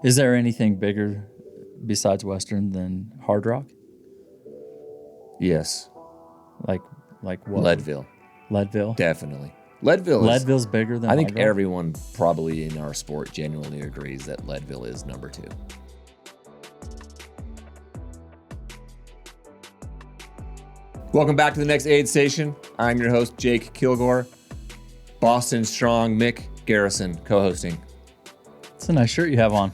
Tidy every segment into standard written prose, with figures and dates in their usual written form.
Is there anything bigger besides Western than Hard Rock? Yes. Like what? Leadville. Leadville? Definitely. Leadville's bigger than I Hard think Rock? everyone probably in our sport genuinely agrees that Leadville is number 2. Welcome back to the next aid station. I'm your host, Jake Kilgore. Boston Strong Mick Garrison co-hosting. It's a nice shirt you have on.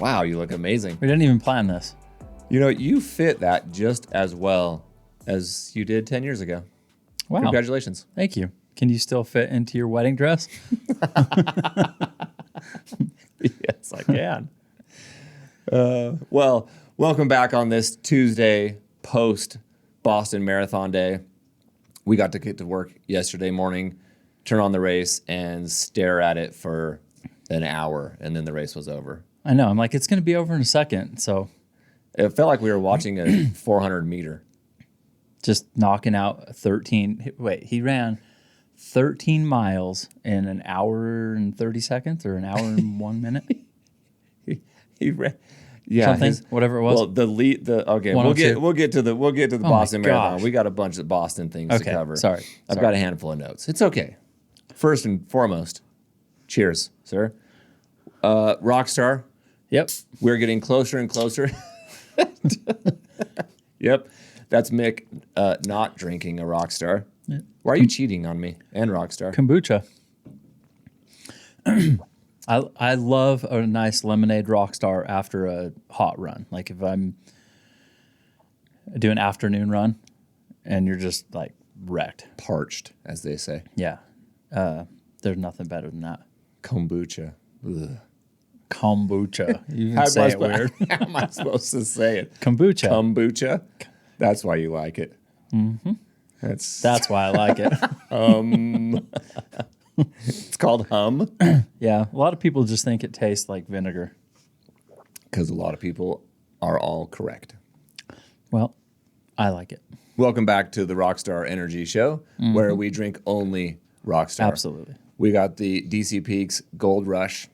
Wow, you look amazing. We didn't even plan this. You know, you fit that just as well as you did 10 years ago. Wow. Congratulations. Thank you. Can you still fit into your wedding dress? Yes, I can. Well, welcome back on this Tuesday post Boston Marathon Day. We got to get to work yesterday morning, turn on the race, and stare at it for an hour, and then the race was over. I know. I'm like, it's going to be over in a second. So It felt like we were watching a 400 meter. just knocking out 13. Wait, he ran 13 miles in an hour and 30 seconds or an hour and 1 minute? He ran. Yeah, Something, whatever it was. Well, okay, 102. we'll get to the my Boston Marathon. gosh. We got a bunch of Boston things to Okay, cover. sorry. I've got a handful of notes. It's okay. First and foremost, cheers, sir. Rockstar, Yep. we're getting closer and closer. Yep, that's Mick not drinking a Rockstar. Yeah. Why are you cheating on me and Rockstar? Kombucha. I love a nice lemonade Rockstar after a hot run. Like if I'm doing an afternoon run and you're just like wrecked. Parched, as they say. Yeah. There's nothing better than that. Kombucha. Ugh. Kombucha. You How can say it am I weird. how am I supposed to say it? Kombucha. Kombucha. That's why you like it. Mm-hmm. That's why I like it. It's called hum Yeah. A lot of people just think it tastes like vinegar. because a lot of people are all correct. Well, I like it. Welcome back to the Rockstar Energy Show, where we drink only Rockstar. Absolutely. We got the DC Peaks Gold Rush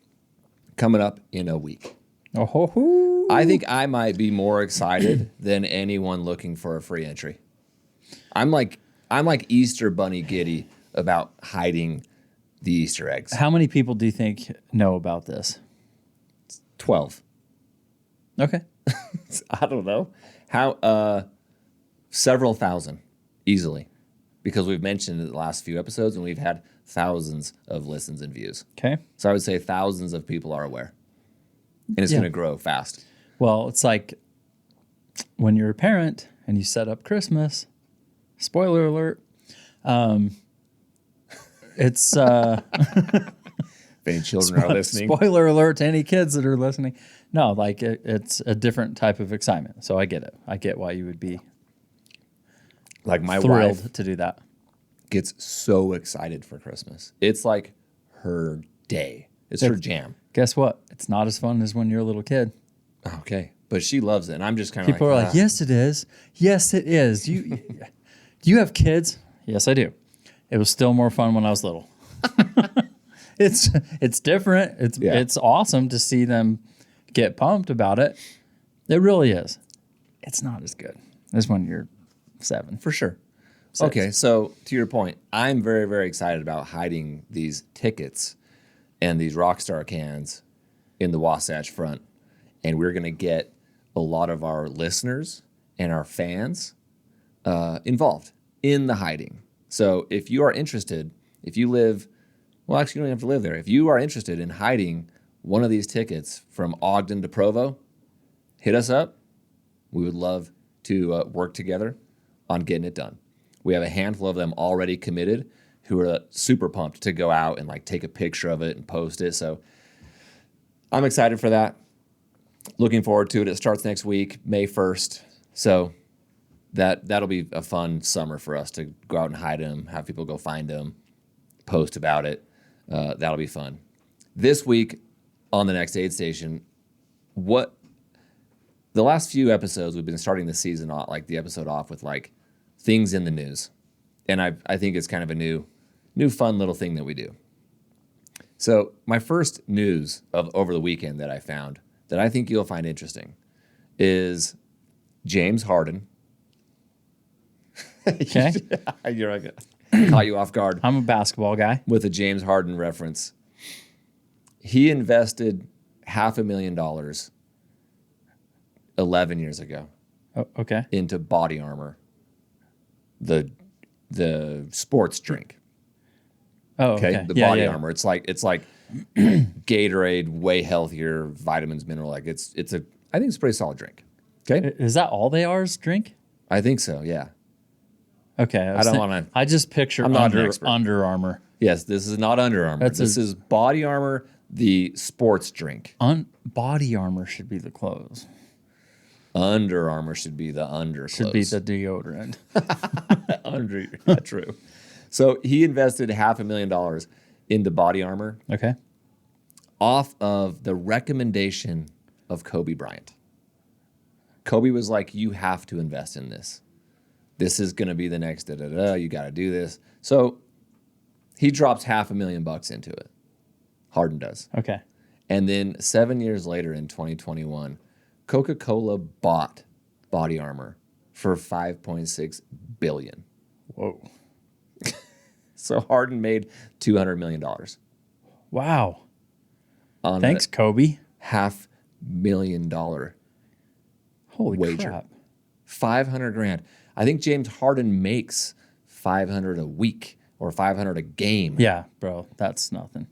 coming up in a week. Oh, ho, ho. I think I might be more excited than anyone looking for a free entry. I'm like Easter Bunny giddy about hiding the Easter eggs. How many people do you think know about this? 12. Okay. I don't know. How several thousand easily, because we've mentioned it in the last few episodes and we've had thousands of listens and views. Okay. So I would say thousands of people are aware. And it's Yeah. going to grow fast. Well, it's like when you're a parent and you set up Christmas, spoiler alert, it's If any children are listening. spoiler alert to any kids that are listening. No, like it's a different type of excitement. So I get it. I get why you would be Like my thrilled wife to do that. gets so excited for Christmas. It's like her day. It's her jam. Guess what? It's not as fun as when you're a little kid. Okay. But she loves it. And I'm just kind of People are like, yes, it is. Yes, it is. Do you have kids? Yes, I do. It was still more fun when I was little. It's different. It's awesome to see them get pumped about it. It really is. It's not as good as when you're 7. For sure. 6. Okay, so to your point, I'm very, very excited about hiding these tickets and these Rockstar cans in the Wasatch Front. And we're going to get a lot of our listeners and our fans involved in the hiding. So if you are interested, if you live, well, actually, you don't have to live there. If you are interested in hiding one of these tickets from Ogden to Provo, hit us up. We would love to work together on getting it done. We have a handful of them already committed who are super pumped to go out and like take a picture of it and post it. So I'm excited for that. Looking forward to it. It starts next week, May 1st. So that'll be a fun summer for us to go out and hide them, have people go find them, post about it. That'll be fun. This week on the next aid station, the last few episodes we've been starting the season off, like the episode off with like things in the news. And I think it's kind of a new fun little thing that we do. So my first news of over the weekend that I found that I think you'll find interesting is James Harden. Okay. You're like, caught you off guard I'm a basketball guy. with a James Harden reference. He invested $500,000 11 years ago Oh, okay. into Body Armor, the sports drink. Oh, Okay, okay. the Yeah, Body yeah. Armor. It's like Gatorade, way healthier, vitamins, mineral. Like I think it's a pretty solid drink. Okay, Is that all they are is drink? I think so. Yeah. Okay. I don't wanna- I just picture I'm not an expert. Under Armour. Yes, this is not Under Armour. This is Body Armor, the sports drink. Body Armor should be the clothes. Under Armour should be the underclothes. Should be the deodorant. True. So he invested $500,000 into Body Armor Okay. off of the recommendation of Kobe Bryant. Kobe was like, you have to invest in this. This is going to be the next da-da-da. You got to do this. So he drops $500,000 into it. Harden does. Okay. And then 7 years later in 2021, Coca-Cola bought Body Armor for $5.6 billion. Whoa. So Harden made $200 million Wow. on Thanks, Kobe. $500,000 Holy wager. crap. 500 grand. I think James Harden makes 500 a week or 500 a game. Yeah, bro. That's nothing.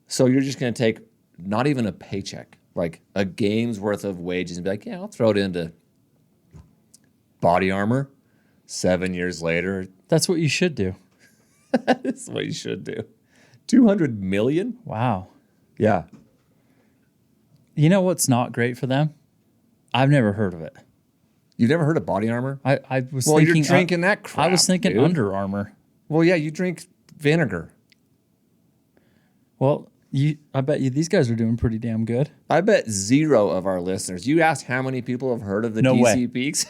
So you're just going to take not even a paycheck, like a game's worth of wages and be like, yeah, I'll throw it into Body Armor. 7 years later, That's what you should do. that's what you should do. 200 million? Wow. Yeah. You know what's not great for them? I've never heard of it. You've never heard of Body Armor? I was Well, thinking you're drinking that crap. I was thinking dude. Under Armour. Well, yeah, you drink vinegar. Well, I bet you these guys are doing pretty damn good. I bet zero of our listeners. You asked how many people have heard of the No DC way. Peaks?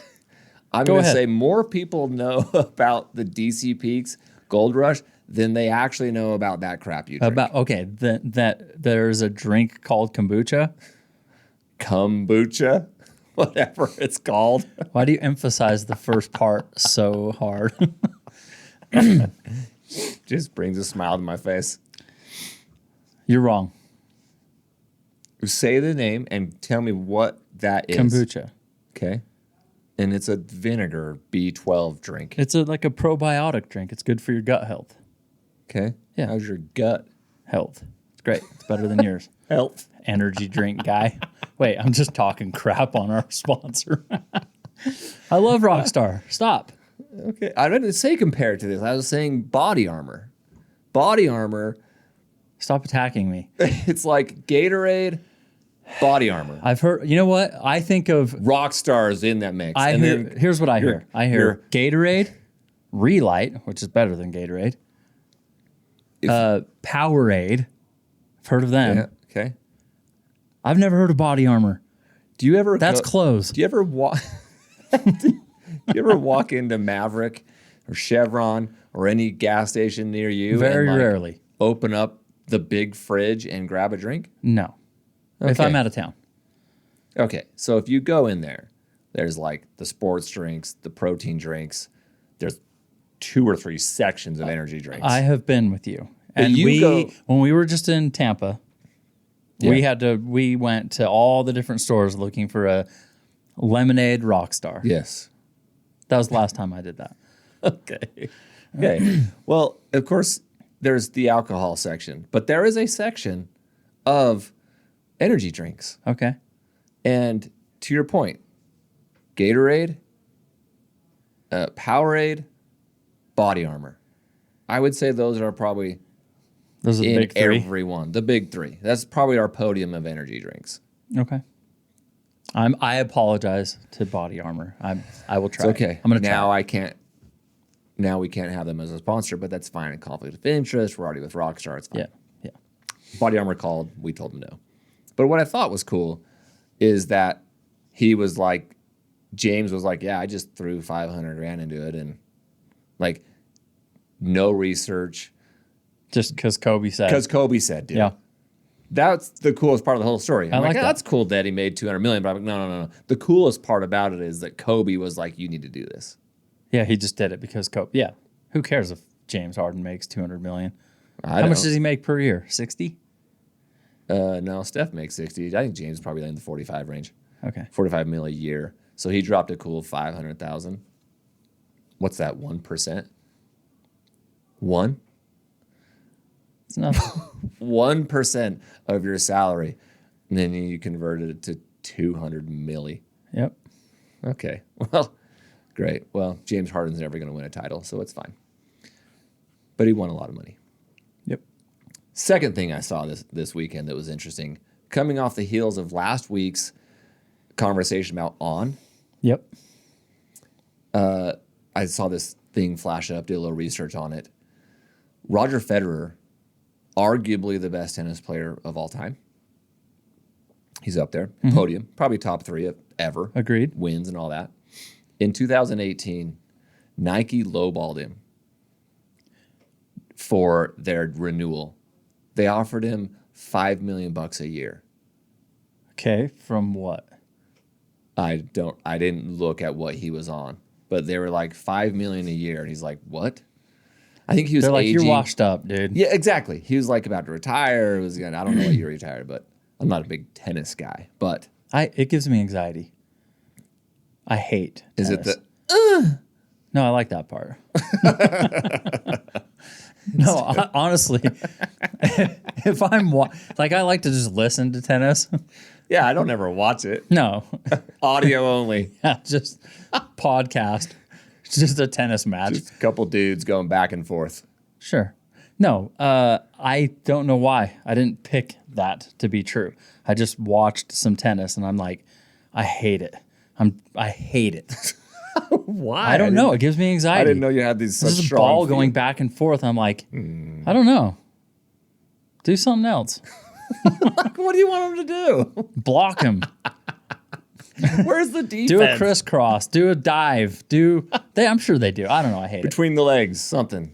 I'm Go going to ahead. say more people know about the DC Peaks Gold Rush than they actually know about that crap you drink. That there's a drink called kombucha. Kombucha, whatever it's called. Why do you emphasize the first part so hard? Just brings a smile to my face. You're wrong. Say the name and tell me what that is. Kombucha. Okay. And it's a vinegar B12 drink. It's like a probiotic drink. It's good for your gut health. Okay. Yeah. How's your gut Health. It's great. It's better than yours. health? Energy drink guy. Wait, I'm just talking crap on our sponsor. I love Rockstar. Stop. Okay. I didn't say compare it to this. I was saying Body Armor. Body Armor, Stop attacking me. it's like Gatorade, Body Armor. I've heard, you know what? I think of, Rockstar's in that mix. here's what I hear. I hear you're- Gatorade, Relight, which is better than Gatorade, Powerade. I've heard of them. Yeah, okay. I've never heard of Body Armor. Do you ever That's closed. Do you ever walk Do you ever walk into Maverick or Chevron or any gas station near you Very and rarely. open up the big fridge and grab a drink? No. If Okay. I'm out of town. Okay, so if you go in there, there's like the sports drinks, the protein drinks. There's 2 or 3 sections of energy drinks. I have been with you. And when we were just in Tampa, we went to all the different stores looking for a lemonade Rockstar. Yes. That was the last time I did that. Okay. Okay. Well, of course, there's the alcohol section, but there is a section of energy drinks. Okay. And to your point, Gatorade, Powerade, Body Armor. I would say those are probably Those are the in big three. everyone. The big 3. That's probably our podium of energy drinks. Okay. I apologize to Body Armor. I will try. It's okay. I'm gonna try. Now we can't have them as a sponsor, but that's fine. Conflict of interest. We're already with Rockstar. It's fine. Yeah. Body Armor called. We told him no. But what I thought was cool is that he was like, James was like, yeah, I just threw 500 grand into it and like no research. Just because Kobe said. Because Kobe said, dude. Yeah. That's the coolest part of the whole story. I'm like that. That's cool that he made $200 million, but I'm like, no. The coolest part about it is that Kobe was like, you need to do this. Yeah, he just did it because Kobe. Yeah. Who cares if James Harden makes $200 million? How much does he make per year? 60? No, Steph makes 60. I think James is probably in the 45 range. Okay. 45 mil a year. So he dropped a cool 500,000. What's that? 1%? One? It's nothing. 1% of your salary. And then you converted it to 200 milli. Yep. Okay. Well, great. Well, James Harden's never going to win a title, so it's fine. But he won a lot of money. Yep. Second thing I saw this weekend that was interesting, coming off the heels of last week's conversation about On, Yep. I saw this thing flash up, did a little research on it. Roger Federer, arguably the best tennis player of all time. He's up there, podium, probably top 3 ever. Agreed. Wins and all that. In 2018, Nike lowballed him for their renewal. They offered him $5 million a year. Okay. From what? I didn't look at what he was on, but they were like $5 million a year, and he's like, "What?" I think he was. They're like, aging. you're washed up, dude. Yeah, exactly. He was like about to retire. I don't know what year he retired, but I'm not a big tennis guy. But It gives me anxiety. I hate tennis. is it the? No, I like that part. No, honestly, if I'm like, I like to just listen to tennis. Yeah, I don't ever watch it. No, Audio only. yeah, just podcast. It's just a tennis match. Just a couple dudes going back and forth. Sure. No, I don't know why. I didn't pick that to be true. I just watched some tennis, and I'm like, I hate it. I hate it. Why? I don't know. It gives me anxiety. I didn't know you had these such There's a strong ball feelings. going back and forth. I'm like, I don't know. Do something else. What do you want him to do? Block him. Where's the defense? Do a crisscross. Do a dive. I'm sure they do. I don't know. I hate it. Between the legs, something.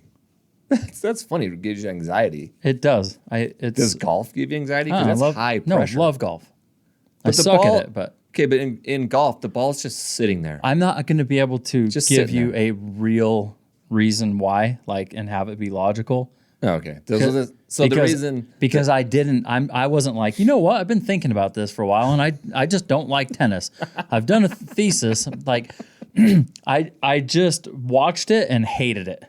That's funny. It gives you anxiety. It does. Does golf give you anxiety? Because I that's love, high pressure. No, love golf. I But the suck ball- at it, but Okay, but in golf, the ball's just sitting there. I'm not going to be able to Just give sitting you a real reason why, and have it be logical. Okay. So the reason... Because I wasn't like, you know what? I've been thinking about this for a while, and I just don't like tennis. I've done a thesis, like, I just watched it and hated it.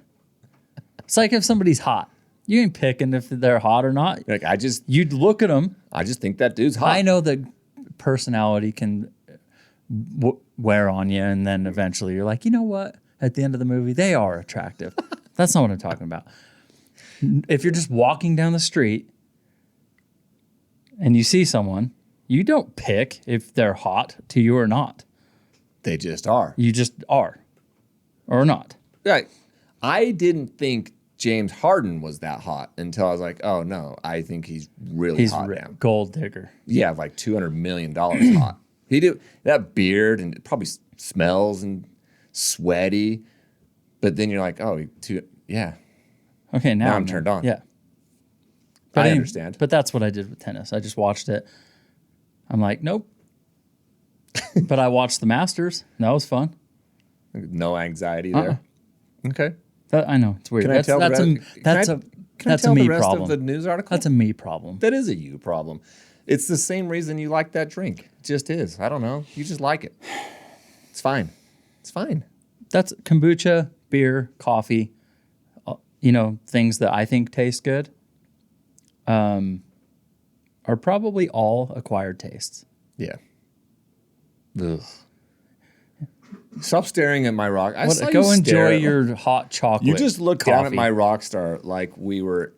It's like if somebody's hot. You ain't picking if they're hot or not. Like, You'd look at them. I just think that dude's hot. I know that personality can wear on you, and then eventually you're like, you know what? At the end of the movie, they are attractive. That's not what I'm talking about. If you're just walking down the street and you see someone, you don't pick if they're hot to you or not. They just are. You just are or not. Right. I didn't think James Harden was that hot until I was like, oh, no, I think he's really hot now. Gold digger. Yeah, like $200 million hot. He do that beard, and it probably smells and sweaty. But then you're like, oh, yeah. Okay, now I'm turned on. Yeah. I understand. But that's what I did with tennis. I just watched it. I'm like, nope. But I watched the Masters. That was fun. No anxiety there. Okay. I know it's weird. Can I tell that's the a that's tell a me the rest problem. of the news article? That's a me problem. That is a you problem. It's the same reason you like that drink. It just is. I don't know. You just like it. It's fine. It's fine. That's kombucha, beer, coffee. Things that I think taste good. Are probably all acquired tastes. Yeah. Ugh. Stop staring at my rock. Go enjoy your hot chocolate. You just looked coffee. down at my rock star like we were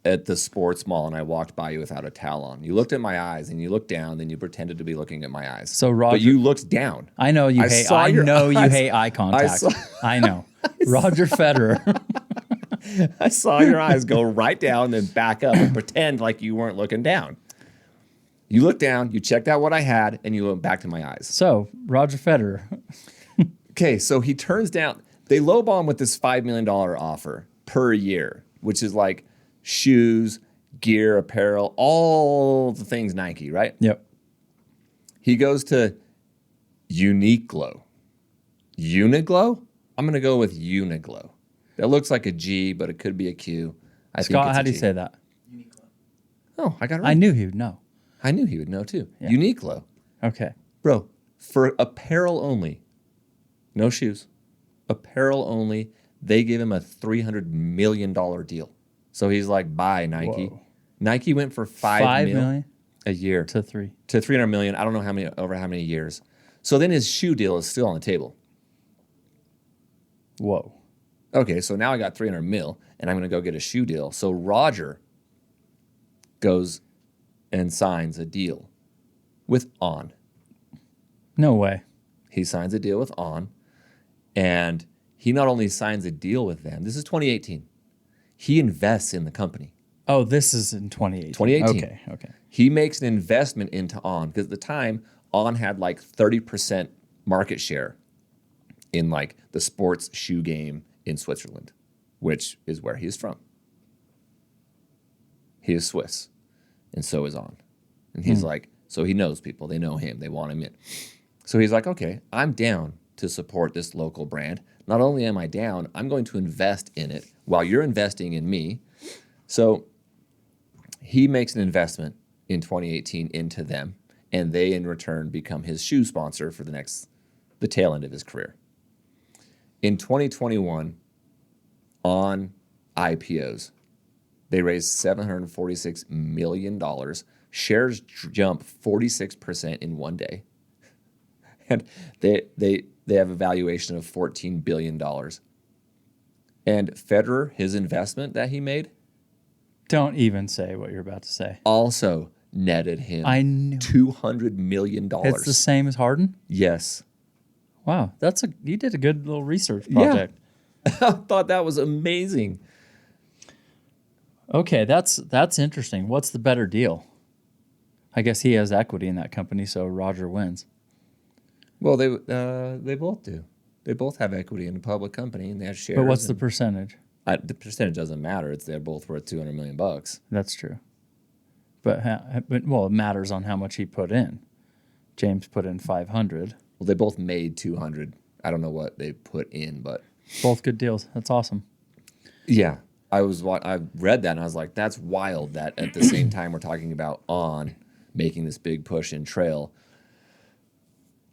at the sports mall and I walked by you without a towel on. You looked at my eyes and you looked down, then you pretended to be looking at my eyes. So Roger, but you looked down. I know you hate. I know you hate eye contact. I know. Roger Federer. I saw your eyes go right down, then back up and pretend like you weren't looking down. You looked down, you checked out what I had, and you went back to my eyes. So, Roger Federer. Okay, so he turns down. They lowball him with this $5 million offer per year. which is like shoes, gear, apparel, all the things Nike, right? Yep. He goes to Uniqlo. Uniglow? I'm going to go with Uniglow. That looks like a G, but it could be a Q. I think Scott, it's how a do you G. say that? Oh, I got it right. I knew he would know. I knew he would know too. Yeah. Uniqlo. Okay. Bro, for apparel only, no shoes, apparel only, they give him a $300 million deal. So he's like, bye, Nike. Whoa. Nike went for $5 $5 million a year to 3. to $300 million. I don't know over how many years. So then his shoe deal is still on the table. Whoa. Okay, so now I got 300 mil, and I'm going to go get a shoe deal. So Roger goes and signs a deal with On. No way. He signs a deal with On, and he not only signs a deal with them, this is 2018, he invests in the company. Oh, this is in 2018. 2018. Okay. He makes an investment into On, because at the time, On had like 30% market share in like the sports shoe game in Switzerland, which is where he is from. He is Swiss, and so is On. And he's like, so he knows people, they know him, they want him in. So he's like, okay, I'm down to support this local brand. Not only am I down, I'm going to invest in it while you're investing in me. So he makes an investment in 2018 into them, and they in return become his shoe sponsor for the tail end of his career. In 2021, On IPOs, they raised $746 million. Shares jump 46% in one day. And they have a valuation of $14 billion. And Federer, his investment that he made, Don't even say what you're about to say. also netted him I knew. $200 million. It's the same as Harden? Yes. Wow. You did a good little research project. I thought that was amazing. Okay, that's interesting. What's the better deal? I guess he has equity in that company, so Roger wins. Well, they both do. They both have equity in a public company, and they have shares. But what's the percentage? The percentage doesn't matter. They're both worth $200 million. That's true. But it matters on how much he put in. James put in 500. Well, they both made 200. I don't know what they put in, but Both good deals. That's awesome. yeah, I read that and I was like, that's wild. That at the same time we're talking about On making this big push in trail.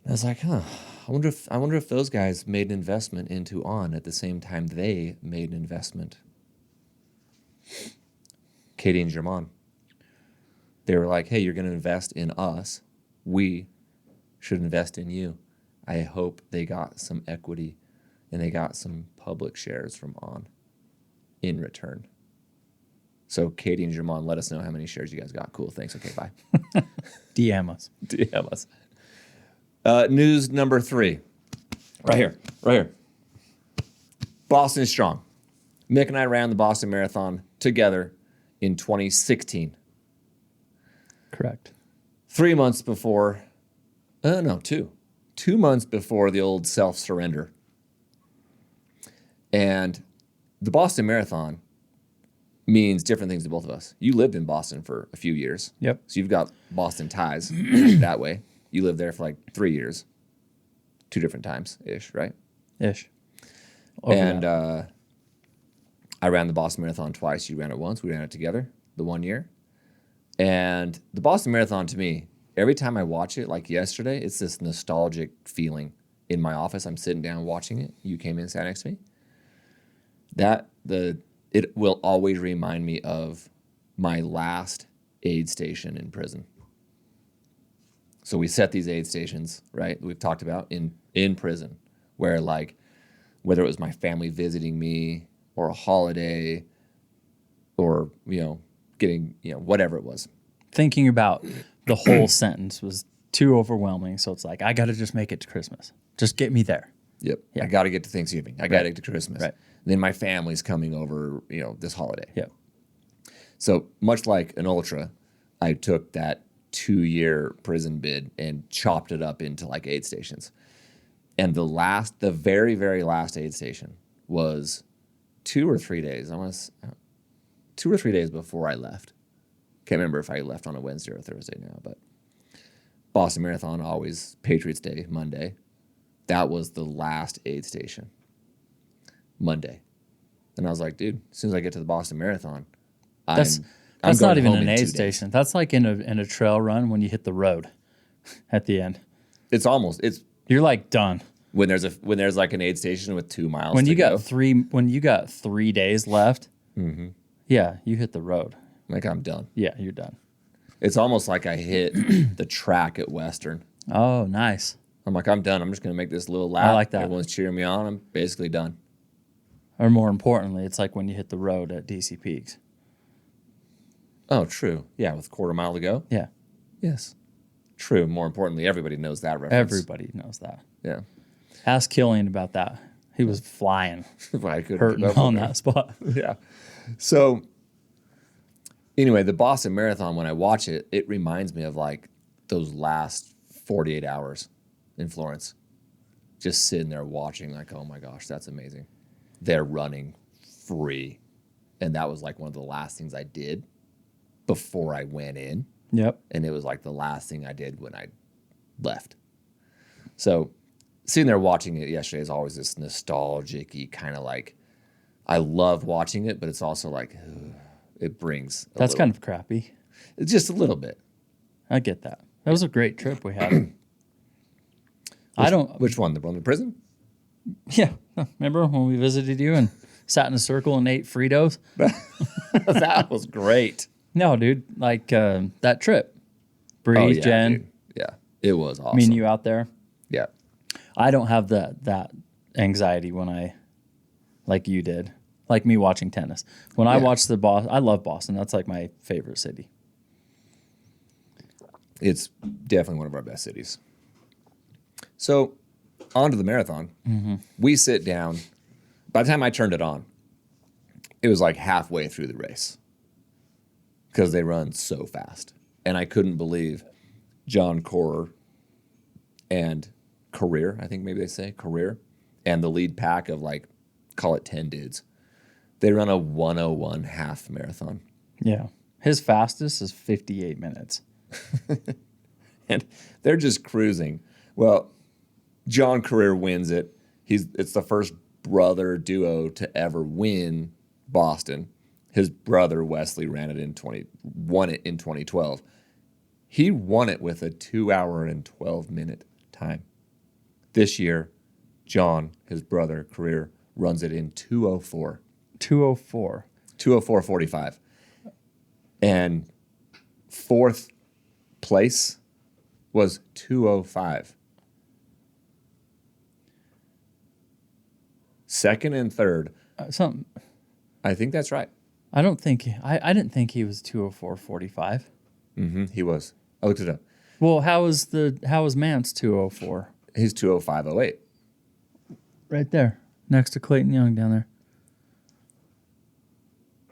I was like, I wonder if those guys made an investment into On at the same time they made an investment. Katie and Germain. They were like, hey, you're going to invest in us. We should invest in you. I hope they got some equity and they got some public shares from On in return. So Katie and Germain, let us know how many shares you guys got. Cool, thanks. Okay, bye. DM us. DM us. News number 3. Right here. Boston is strong. Mick and I ran the Boston Marathon together in 2016. Correct. 3 months before, no, 2. 2 months before the old self-surrender. And the Boston Marathon means different things to both of us. You lived in Boston for a few years. Yep. So you've got Boston ties that way. You lived there for like 3 years. 2 different times-ish, right? Ish. I ran the Boston Marathon twice. You ran it once. We ran it together the 1 year. And the Boston Marathon, to me, every time I watch it, like yesterday, it's this nostalgic feeling in my office. I'm sitting down watching it. You came in and sat next to me. It will always remind me of my last aid station in prison. So we set these aid stations, right, we've talked about in prison, where like, whether it was my family visiting me or a holiday or, getting, whatever it was. Thinking about the whole sentence was too overwhelming, so it's like, I got to just make it to Christmas. Just get me there. Yep. Yeah. I got to get to Thanksgiving. I got to get to Christmas. Right. Then my family's coming over, this holiday. Yep. So much like an ultra, I took that 2-year prison bid and chopped it up into like aid stations. And the very, very last aid station was 2 or 3 days. 2 or 3 days before I left. Can't remember if I left on a Wednesday or a Thursday now, but Boston Marathon, always Patriots Day, Monday. That was the last aid station. Monday. And I was like, dude, as soon as I get to the Boston Marathon, That's I'm not going even home an in 2 aid days. station. That's like in a trail run when you hit the road at the end. It's You're like done. when there's like an aid station with 2 miles When to you go. got 3 days left, yeah, you hit the road. Like I'm done. Yeah, you're done. It's almost like I hit the track at Western. Oh, nice. I'm like, I'm done. I'm just going to make this little lap. I like that. Everyone's cheering me on. I'm basically done. Or more importantly, it's like when you hit the road at DC Peaks. Oh, true. Yeah, with a quarter mile to go. Yeah, Yes. True. More importantly, everybody knows that reference. everybody knows that. Yeah. Ask Killian about that. He was flying, I couldn't hurting keep up on with her. that spot. Yeah. So, anyway, the Boston Marathon, when I watch it, it reminds me of like those last 48 hours in Florence. Just sitting there watching, like, oh my gosh, that's amazing. They're running free. And that was like one of the last things I did before I went in. Yep. And it was like the last thing I did when I left. So, sitting there watching it yesterday is always this nostalgic-y kind of like, I love watching it, but it's also like, it brings That's kind of crappy. it's just a little bit. I get that. That was a great trip we had. Which one? The one in prison? Yeah. Remember when we visited you and sat in a circle and ate Fritos? That was great. No, dude. Like that trip. Bree, Jen, dude. Yeah, it was awesome. me and you out there. Yeah. I don't have that anxiety when I, like you did, like me watching tennis. When I watch I love Boston. That's like my favorite city. It's definitely one of our best cities. So, on to the marathon. We sit down. By the time I turned it on, it was like halfway through the race because they run so fast. And I couldn't believe John Corer and Career, I think maybe they say, Career, and the lead pack of like, call it 10 dudes. They run a 1:01 half marathon. Yeah. His fastest is 58 minutes. And they're just cruising. Well, John Career wins it. It's the first brother duo to ever win Boston. His brother Wesley won it in 2012. He won it with a 2 hour and 12 minute time. This year, John, his brother Career, runs it in 2:04. 2:04. 2:04:45. And fourth place was 2:05. Second and third, Something. I think that's right. I don't think I didn't think he was 2:04:45. He was. I looked it up. Well, how was Mance 2:04? He's 2:05:08. Right there, next to Clayton Young down there.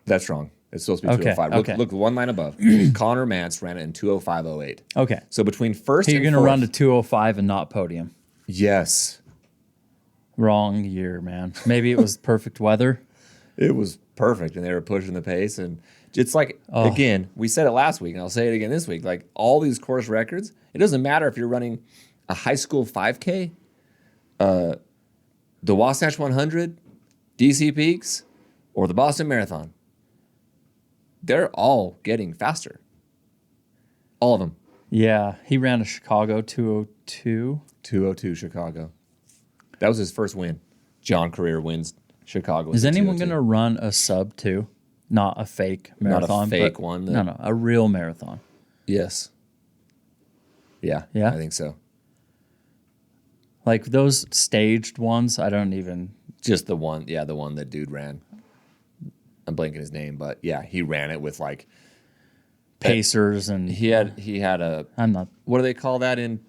That's wrong. It's supposed to be Okay, 2:05. okay. Look, one line above. Connor Mance ran it in 2:05:08. Okay, So between first you're and gonna fourth, run to 2:05 and not podium. yes, Wrong year, man. Maybe it was perfect weather. it was perfect, and they were pushing the pace. And it's like, Oh. again, we said it last week, and I'll say it again this week. Like all these course records, it doesn't matter if you're running a high school 5K, the Wasatch 100, DC Peaks, or the Boston Marathon. They're all getting faster. All of them. Yeah, he ran a Chicago 2:02. 2:02 Chicago. That was his first win. John Career wins Chicago. Is with the anyone 2:02. gonna run a sub 2? Not a fake Not a marathon. fake but- one No, a real marathon. Yes. Yeah. Yeah? I think so. Like those staged ones, I don't even. Just the one. Yeah, the one that dude ran. I'm blanking his name, but yeah, he ran it with like Pacers and he had a I'm not. what do they call that in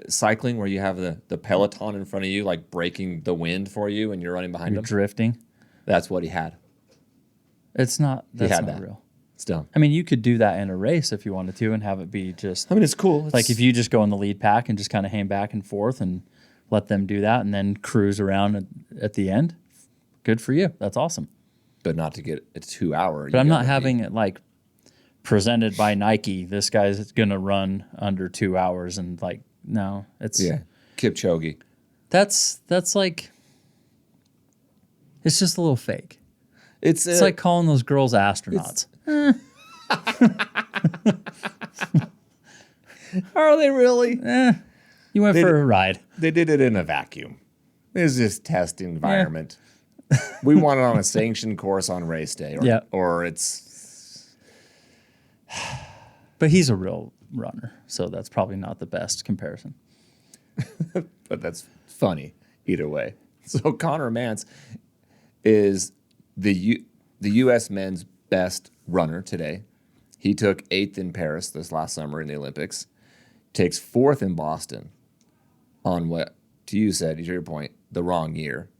cycling where you have the peloton in front of you like breaking the wind for you and you're running behind You're them. drifting. That's what he had. It's not. That's had not that. real. It's dumb. I mean, you could do that in a race if you wanted to, and have it be just I mean, it's cool. like if you just go in the lead pack and just kind of hang back and forth and let them do that, and then cruise around at the end. Good for you. That's awesome. but not to get a 2 hour. But I'm not having it like presented by Nike. This guy's going to run under 2 hours. And like, no, it's, Kipchoge. That's like, it's just a little fake. It's like calling those girls astronauts. Are they really? You went for a ride. They did it in a vacuum. It's just test environment. We want it on a sanctioned course on race day, or it's. But he's a real runner, so that's probably not the best comparison. But that's funny either way. So Connor Mance is the U.S. men's best runner today. He took 8th in Paris this last summer in the Olympics. Takes 4th in Boston on what, to you said, to your point, the wrong year.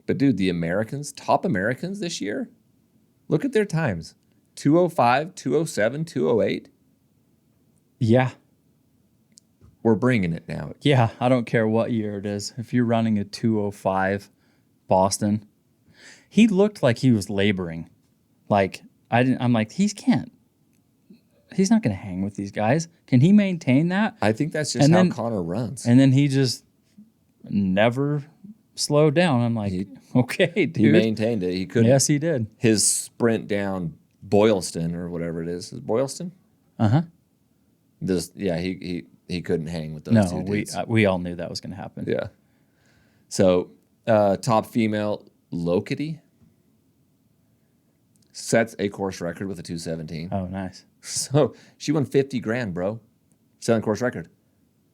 But dude, the Americans, top Americans this year, look at their times. 2:05, 2:07, 2:08. Yeah. We're bringing it now. Yeah, I don't care what year it is. If you're running a 2:05 Boston, he looked like he was laboring. Like I'm like, he's not going to hang with these guys. Can he maintain that? I think that's just how Connor runs. And then he just never slowed down. I'm like, okay, dude. He maintained it. He couldn't. Yes, he did. His sprint down Boylston or whatever it is Boylston? Uh-huh. He couldn't hang with those two dudes. We all knew that was going to happen. Yeah. So, top female, Lokity, sets a course record with a 2:17. Oh, nice. So, she won $50,000, bro. Set a course record.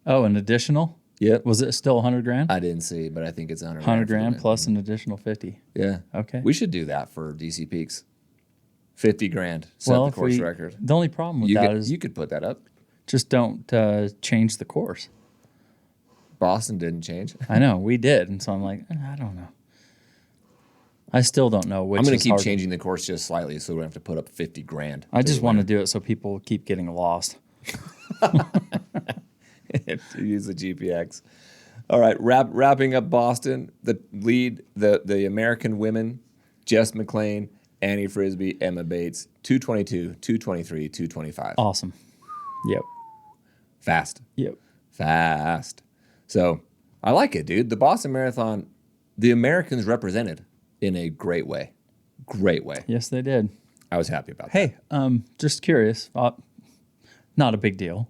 Oh, an additional? Yep. Was it still $100,000? I didn't see, but I think it's $100,000 plus an additional 50. Yeah. Okay. We should do that for DC Peaks. $50,000. Set the course record. The only problem with that is you could put that up. Just don't change the course. Boston didn't change. I know, we did. And so I'm like, I don't know. I still don't know which. I'm going to keep changing the course just slightly so we don't have to put up $50,000. I just want to do it so people keep getting lost. Use the GPX. All right, wrapping up Boston, the lead, the American women, Jess McLean, Annie Frisbee, Emma Bates, 2:22, 2:23, 2:25. Awesome. Yep. Fast. Yep. Fast. So I like it, dude. The Boston Marathon, the Americans represented in a great way. Great way. Yes, they did. I was happy about that. Hey, just curious, not a big deal.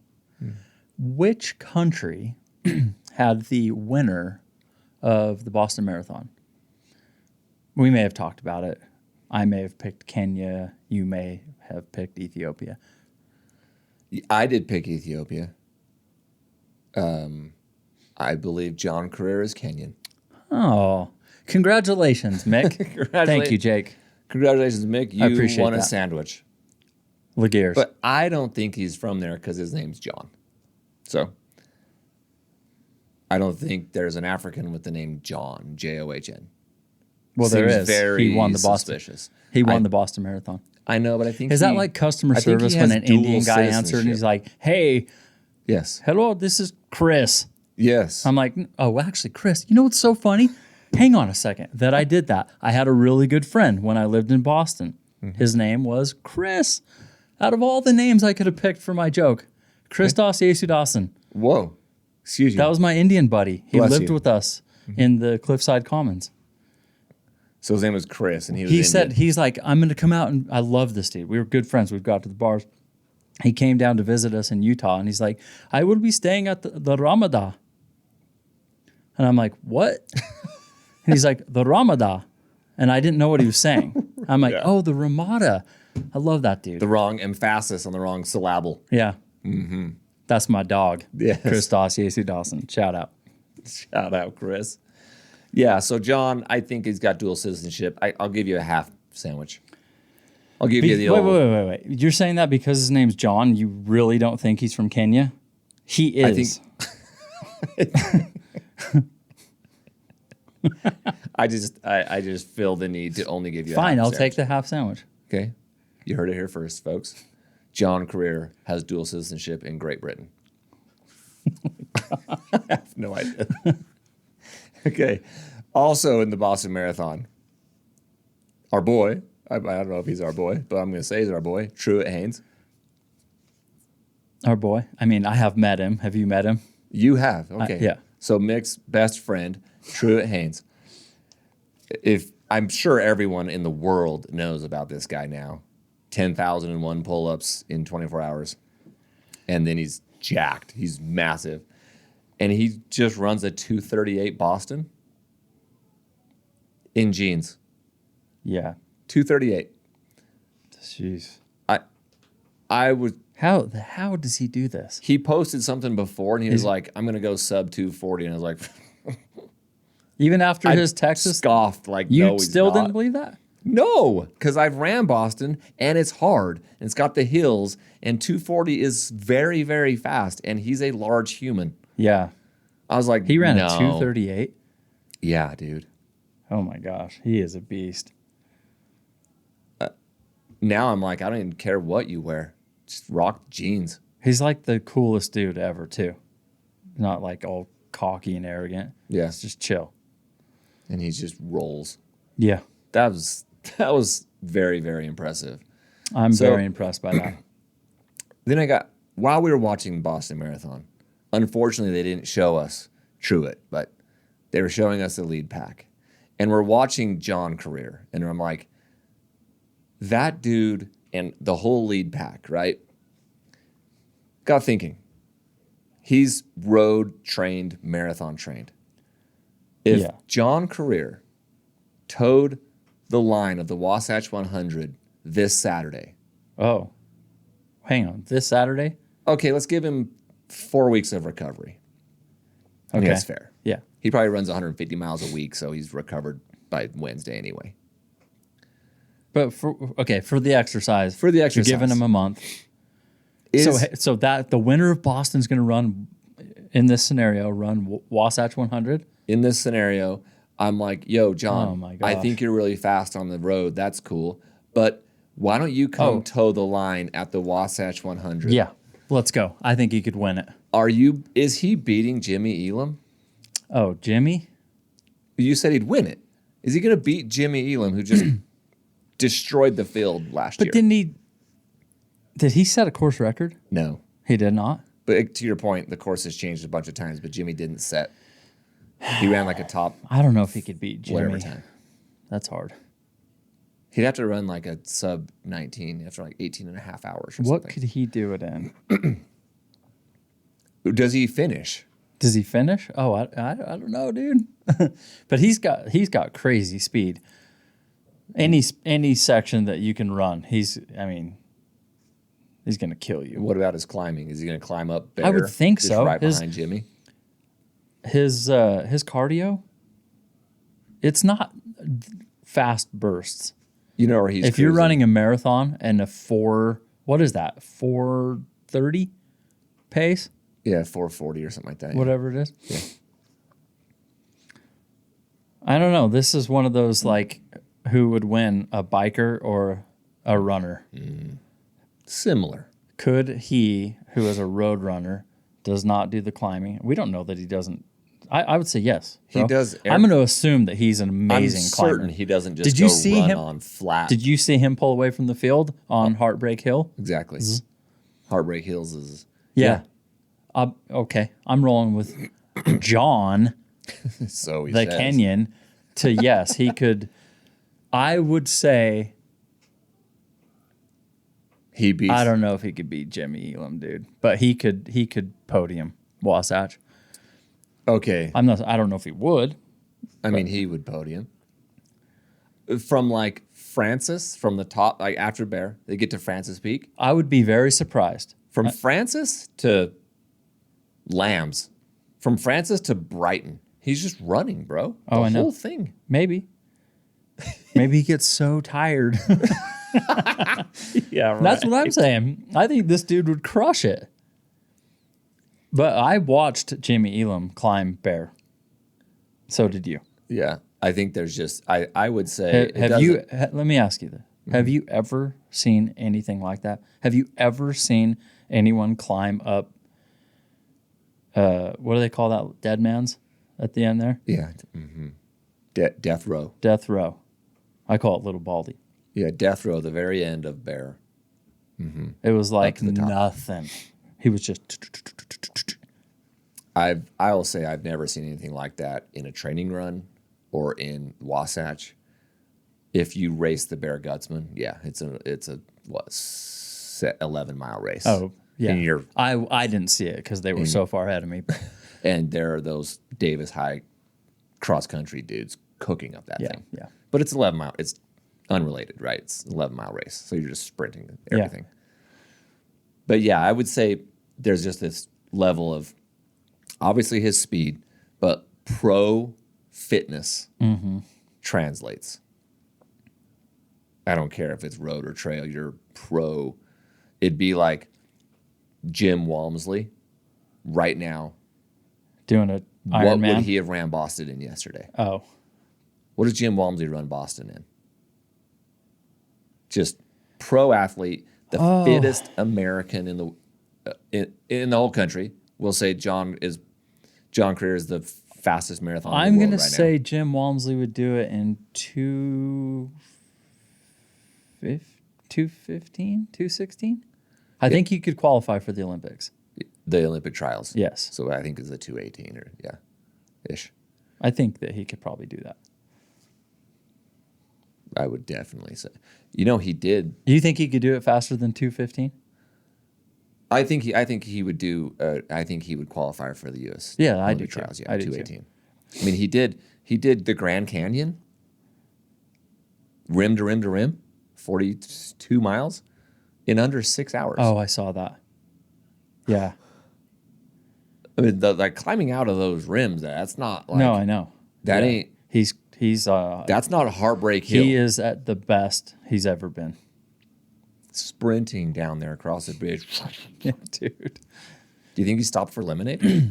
Which country had the winner of the Boston Marathon? We may have talked about it. I may have picked Kenya. You may have picked Ethiopia. I did pick Ethiopia. I believe John Career is Kenyan. Oh, congratulations, Mick. Thank you, Jake. Congratulations, Mick. You won a sandwich. Laguerre. But I don't think he's from there because his name's John. So I don't think there's an African with the name John, John. Well, there is. Very he won the suspicious. He won the Boston Marathon. I know, but I think is that like customer service when an Indian guy answered and he's like, "Hey, yes, hello, this is Chris." Yes. I'm like, "Oh, actually, Chris, you know what's so funny? Hang on a second. That I did that. I had a really good friend when I lived in Boston. Mm-hmm. His name was Chris. Out of all the names I could have picked for my joke, Christos Yesudasan. Whoa. Excuse you. That was my Indian buddy. He lived with us in the Cliffside Commons. So his name was Chris, and he said, he's like, I'm going to come out, and I love this dude. We were good friends. We'd go out to the bars. He came down to visit us in Utah, and he's like, I will be staying at the Ramada. And I'm like, what? And he's like, the Ramada. And I didn't know what he was saying. I'm like, oh, the Ramada. I love that dude. The wrong emphasis on the wrong syllable. Yeah. Mm-hmm. That's my dog. Yes. Christos Yesudasan. Shout out. Shout out, Chris. Yeah, so John, I think he's got dual citizenship. I'll give you a half sandwich. I'll give you the Wait. You're saying that because his name's John, you really don't think he's from Kenya? He is. I just feel the need to only give you Fine, a half I'll sandwich. take the half sandwich. Okay. You heard it here first, folks. John Career has dual citizenship in Great Britain. I have no idea. Okay. Also in the Boston Marathon, our boy. I don't know if he's our boy, but I'm going to say he's our boy. Truett Haynes. Our boy. I mean, I have met him. Have you met him? You have. Okay. Yeah. So Mick's best friend, Truett Haynes. If I'm sure everyone in the world knows about this guy now. 10,001 pull-ups in 24 hours. And then he's jacked. He's massive. And he just runs a 238 Boston in jeans. Yeah. 238. Jeez. I was. How does he do this? He posted something before, and he was like, "I'm gonna go sub 240," and I was like, Even after I his Texas, scoffed like, you "No, he's still not." didn't believe that? No, because I've ran Boston, and it's hard, and it's got the hills, and 240 is very, very fast, and he's a large human. Yeah. I was like, He ran no. a 238. Yeah, dude. Oh my gosh, he is a beast. Now I'm like, I don't even care what you wear. Just rock jeans. He's like the coolest dude ever, too. Not like all cocky and arrogant. Yeah. It's just chill. And he just rolls. Yeah. That was very, very impressive. I'm very impressed by that. Then while we were watching Boston Marathon, unfortunately they didn't show us Truett, but they were showing us the lead pack. And we're watching John Career, and I'm like, that dude and the whole lead pack, right? Got thinking. He's road trained, marathon trained. If John Career towed the line of the Wasatch 100 this Saturday. Oh, hang on. This Saturday? Okay, let's give him 4 weeks of recovery. I think that's fair. Yeah. He probably runs 150 miles a week, so he's recovered by Wednesday anyway. But for the exercise. For the exercise. You're giving him a month. So that the winner of Boston's going to run, in this scenario, Wasatch 100? In this scenario, I'm like, yo, John, Oh my I gosh. think you're really fast on the road. That's cool. But why don't you come toe the line at the Wasatch 100? Yeah. Let's go. I think he could win it. Is he beating Jimmy Elam? Oh, Jimmy? You said he'd win it. Is he going to beat Jimmy Elam, who just destroyed the field last year? But did he set a course record? No. He did not? But to your point, the course has changed a bunch of times, but Jimmy didn't set. He ran like a top I don't know if he could beat Jimmy. whatever time. That's hard. He'd have to run like a sub 19 after like 18 and a half hours or What something. could he do it in? Does he finish? Does he finish? Oh, I don't know, dude. But he's got crazy speed. Any section that you can run, he's going to kill you. What about his climbing? Is he going to climb up Bear? I would think just so. Right behind Jimmy. His cardio, it's not fast bursts. You know where he's If you're cruising. running a marathon and what is that? 4:30 pace? Yeah, 440 or something like that. yeah. Whatever it is. Yeah. I don't know. This is one of those like who would win, a biker or a runner? Similar. Could he, who is a road runner, does not do the climbing? We don't know that he doesn't. I would say yes. He bro. does I'm going to assume that he's an amazing I'm climber. certain he doesn't just Did you go see run him on flat. Did you see him pull away from the field on Heartbreak Hill? Exactly. Heartbreak Hills is... Yeah. Okay. I'm rolling with John, So he the says. Kenyan, to yes, he could. I would say, He beats... I don't know if he could beat Jimmy Elam, dude, but he could podium Wasatch. Okay. I don't know if he would. I mean, he would podium. From like Francis, from the top, like after Bear, they get to Francis Peak. I would be very surprised. From Francis to Lambs. From Francis to Brighton. He's just running, bro. The I know. whole thing. Maybe he gets so tired. Yeah, right. That's what I'm saying. I think this dude would crush it. But I watched Jimmy Elam climb Bear. So did you. Yeah. I think there's just, I would say... Let me ask you this. Have you ever seen anything like that? Have you ever seen anyone climb up, what do they call that? Dead man's at the end there? Yeah. Mm-hmm. Death row. Death row. I call it Little Baldy. Yeah, death row, the very end of Bear. It was like to the top. nothing. He was just. I will say I've never seen anything like that in a training run or in Wasatch. If you race the Bear Gutsman, yeah, it's a 11-mile race. Oh yeah. And I didn't see it because they were so far ahead of me. and there are those Davis High cross country dudes cooking up that thing. Yeah. But it's 11 mile. It's unrelated, right? It's an 11-mile race, so you're just sprinting everything. But yeah, I would say there's just this level of obviously his speed, but pro fitness translates. I don't care if it's road or trail. You're pro. It'd be like Jim Walmsley right now. Doing a What Ironman. would he have ran Boston in yesterday? Oh, What does Jim Walmsley run Boston in? Just pro athlete, the fittest American in the whole country. We'll say John Creer is the fastest marathon. I'm going gonna to say Jim Walmsley would do it in 2:15, 2:16. I think he could qualify for the Olympics. the Olympic trials. Yes, So I think it's a 2:18 or ish. I think that he could probably do that. I would definitely say. He did. Do you think he could do it faster than 2:15? I think he would do. I think he would qualify for the U.S. Yeah, I Olympic do too. trials. Yeah, I do too. 2:18. I mean, he did the Grand Canyon, rim to rim to rim, 42 miles, in under 6 hours. Oh, I saw that. Yeah. I mean, like climbing out of those rims. That's not like No, I know. that Yeah. ain't. He's That's not a heartbreak hill. he is at the best he's ever been. Sprinting down there across the bridge. Yeah, dude. Do you think he stopped for lemonade?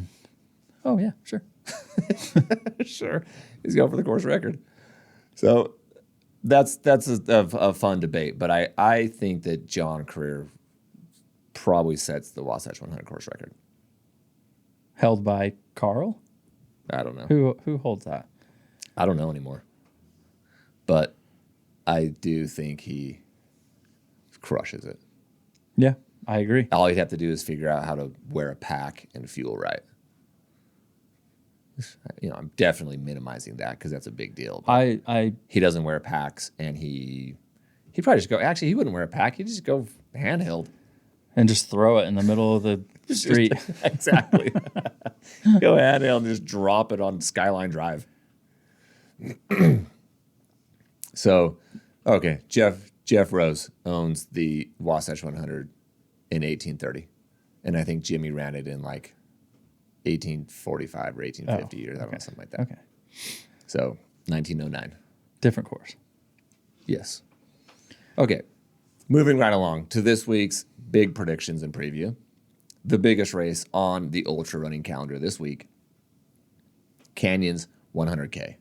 Oh yeah, sure. Sure, he's going for the course record. So that's a fun debate, but I think that John Creer probably sets the Wasatch 100 course record. Held by Carl. I don't know. Who holds that? I don't know anymore, but I do think he crushes it. Yeah, I agree. All he'd have to do is figure out how to wear a pack and fuel right. I'm definitely minimizing that because that's a big deal. I He doesn't wear packs, and he'd probably just go. Actually, he wouldn't wear a pack. He'd just go handheld. and just throw it in the middle of the street. Exactly. Go handheld and just drop it on Skyline Drive. So, okay, Jeff Rose owns the Wasatch 100 in 1830, and I think Jimmy ran it in like 1845 or 1850 or something like that. Okay. So 1909. Different course. Yes. Okay. Moving right along to this week's big predictions and preview. The biggest race on the ultra running calendar this week. Canyons 100K.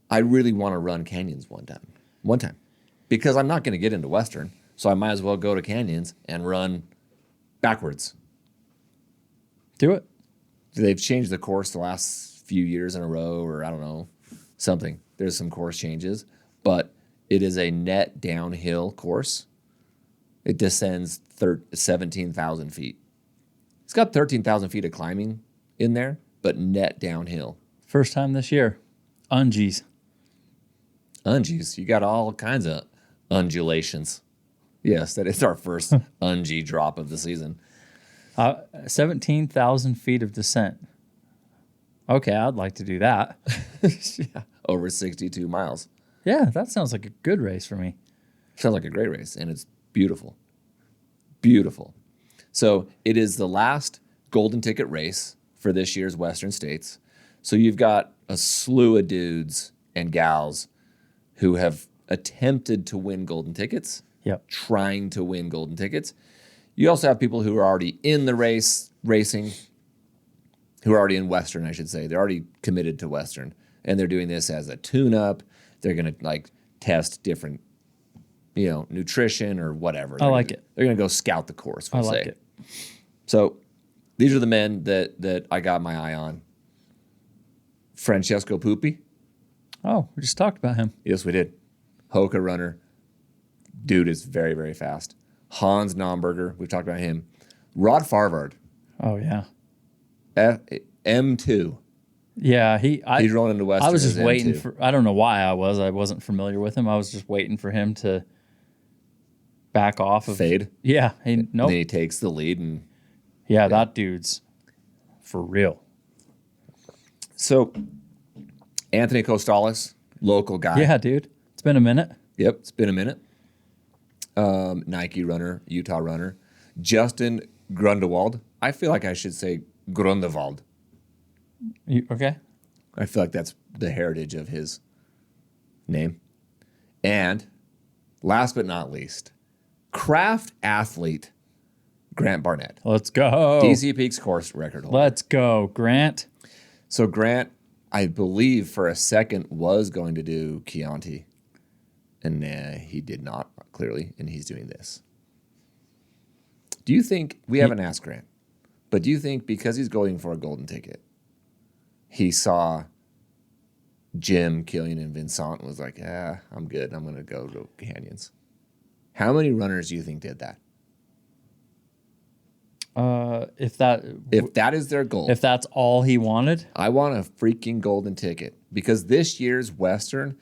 I really want to run Canyons one time. Because I'm not going to get into Western, so I might as well go to Canyons and run backwards. Do it. They've changed the course the last few years in a row, or I don't know, something. There's some course changes, but it is a net downhill course. It descends 17,000 feet. It's got 13,000 feet of climbing in there, but net downhill. First time this year. Ungies. Ungies, you got all kinds of undulations. Yes, that is our first ungee drop of the season. 17,000 feet of descent. Okay, I'd like to do that. Yeah, over 62 miles. Yeah, that sounds like a good race for me. Sounds like a great race, and it's beautiful. Beautiful. So it is the last golden ticket race for this year's Western States. So you've got a slew of dudes and gals who have attempted to win golden tickets, Yep. trying to win golden tickets. You also have people who are already in the racing, who are already in Western, I should say. They're already committed to Western, and they're doing this as a tune-up. They're going to test different, nutrition or whatever. I like it. They're going to go scout the course. I like it. So these are the men that I got my eye on. Francesco Pupi, Oh, we just talked about him. Yes, we did. Hoka runner. Dude is very, very fast. Hans Nomberger. We've talked about him. Rod Farvard. Oh yeah. M2. Yeah, He's rolling into Western. I was just as waiting M2. for. I don't know why I wasn't familiar with him. I was just waiting for him to back off of Fade. Yeah, he, And nope. then he takes the lead. And Yeah, that dude's for real. so Anthony Costales, local guy. Yeah, dude. It's been a minute. Yep, it's been a minute. Nike runner, Utah runner. Justin Grundewald. I feel like I should say Grundewald. You, okay. I feel like that's the heritage of his name. And last but not least, craft athlete Grant Barnett. Let's go. DC Peaks course record holder. Let's go, Grant. So Grant, I believe for a second was going to do Chianti. And he did not, clearly, and he's doing this. Do you think, we haven't asked Grant, but do you think because he's going for a golden ticket, he saw Jim, Killian, and Vincent and was like, I'm good. I'm going to go to Canyons. How many runners do you think did that? If That is their goal, if that's all he wanted, I want a freaking golden ticket because this year's Western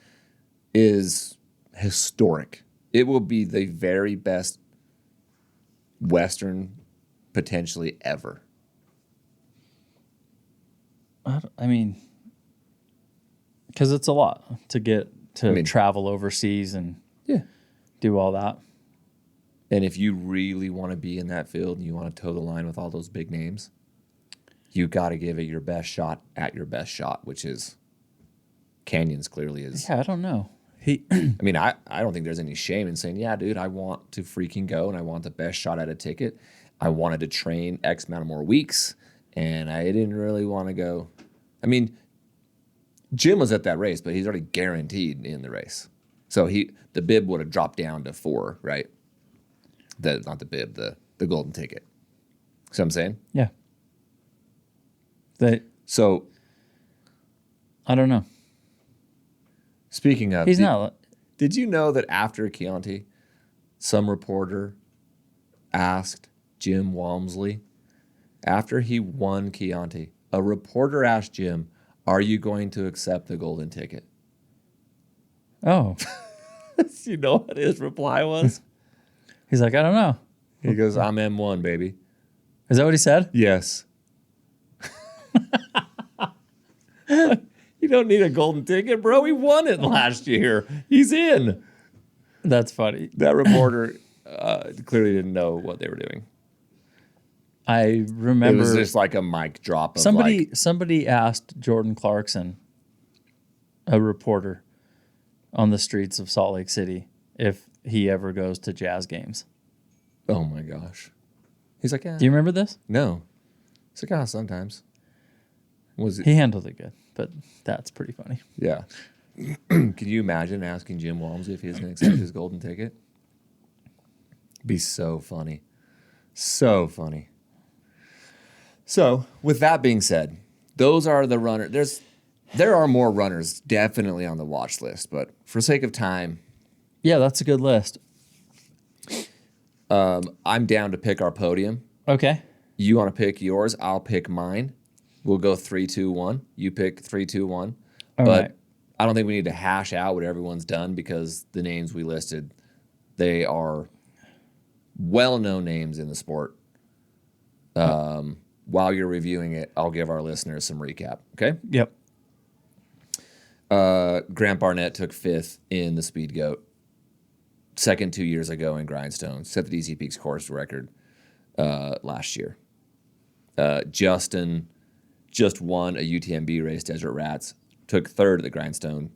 is historic. It will be the very best Western potentially ever. I mean, because it's a lot to get to travel overseas and do all that. And if you really want to be in that field and you want to toe the line with all those big names, you got to give it your best shot at your best shot, which is Canyons clearly is. Yeah, I don't know. I mean, I don't think there's any shame in saying, yeah, dude, I want to freaking go and I want the best shot at a ticket. I wanted to train X amount of more weeks and I didn't really want to go. I mean, Jim was at that race, but he's already guaranteed in the race. So the bib would have dropped down to 4, right? Not the bib, the golden ticket. See what I'm saying? Yeah. So I don't know. Speaking of, He's not. Did you know that after Chianti, some reporter asked Jim Walmsley, after he won Chianti, a reporter asked Jim, "Are you going to accept the golden ticket?" Oh. You know what his reply was? He's like, I don't know. He goes, "I'm M1, baby." Is that what he said? Yes. You don't need a golden ticket, bro. He won it last year. He's in. That's funny. That reporter clearly didn't know what they were doing. I remember It was just like a mic drop. Of somebody asked Jordan Clarkson, a reporter on the streets of Salt Lake City, if he ever goes to Jazz games. Oh my gosh. He's like, yeah. Do you remember this? No. He's like, sometimes. Was it? He handled it good, but that's pretty funny. Yeah. Can you imagine asking Jim Walmsley if he was going to accept his golden ticket? Be so funny. So funny. So, with that being said, those are the runners. There are more runners definitely on the watch list, but for sake of time, Yeah, that's a good list. I'm down to pick our podium. Okay. You want to pick yours, I'll pick mine. We'll go 3, 2, 1. You pick 3, 2, 1. All But right. I don't think we need to hash out what everyone's done because the names we listed, they are well-known names in the sport. While you're reviewing it, I'll give our listeners some recap, okay? Yep. Grant Barnett took 5th in the Speed Goat. Second 2 years ago in Grindstone. Set the DC Peaks course record last year. Justin just won a UTMB race, Desert Rats. Took 3rd at the Grindstone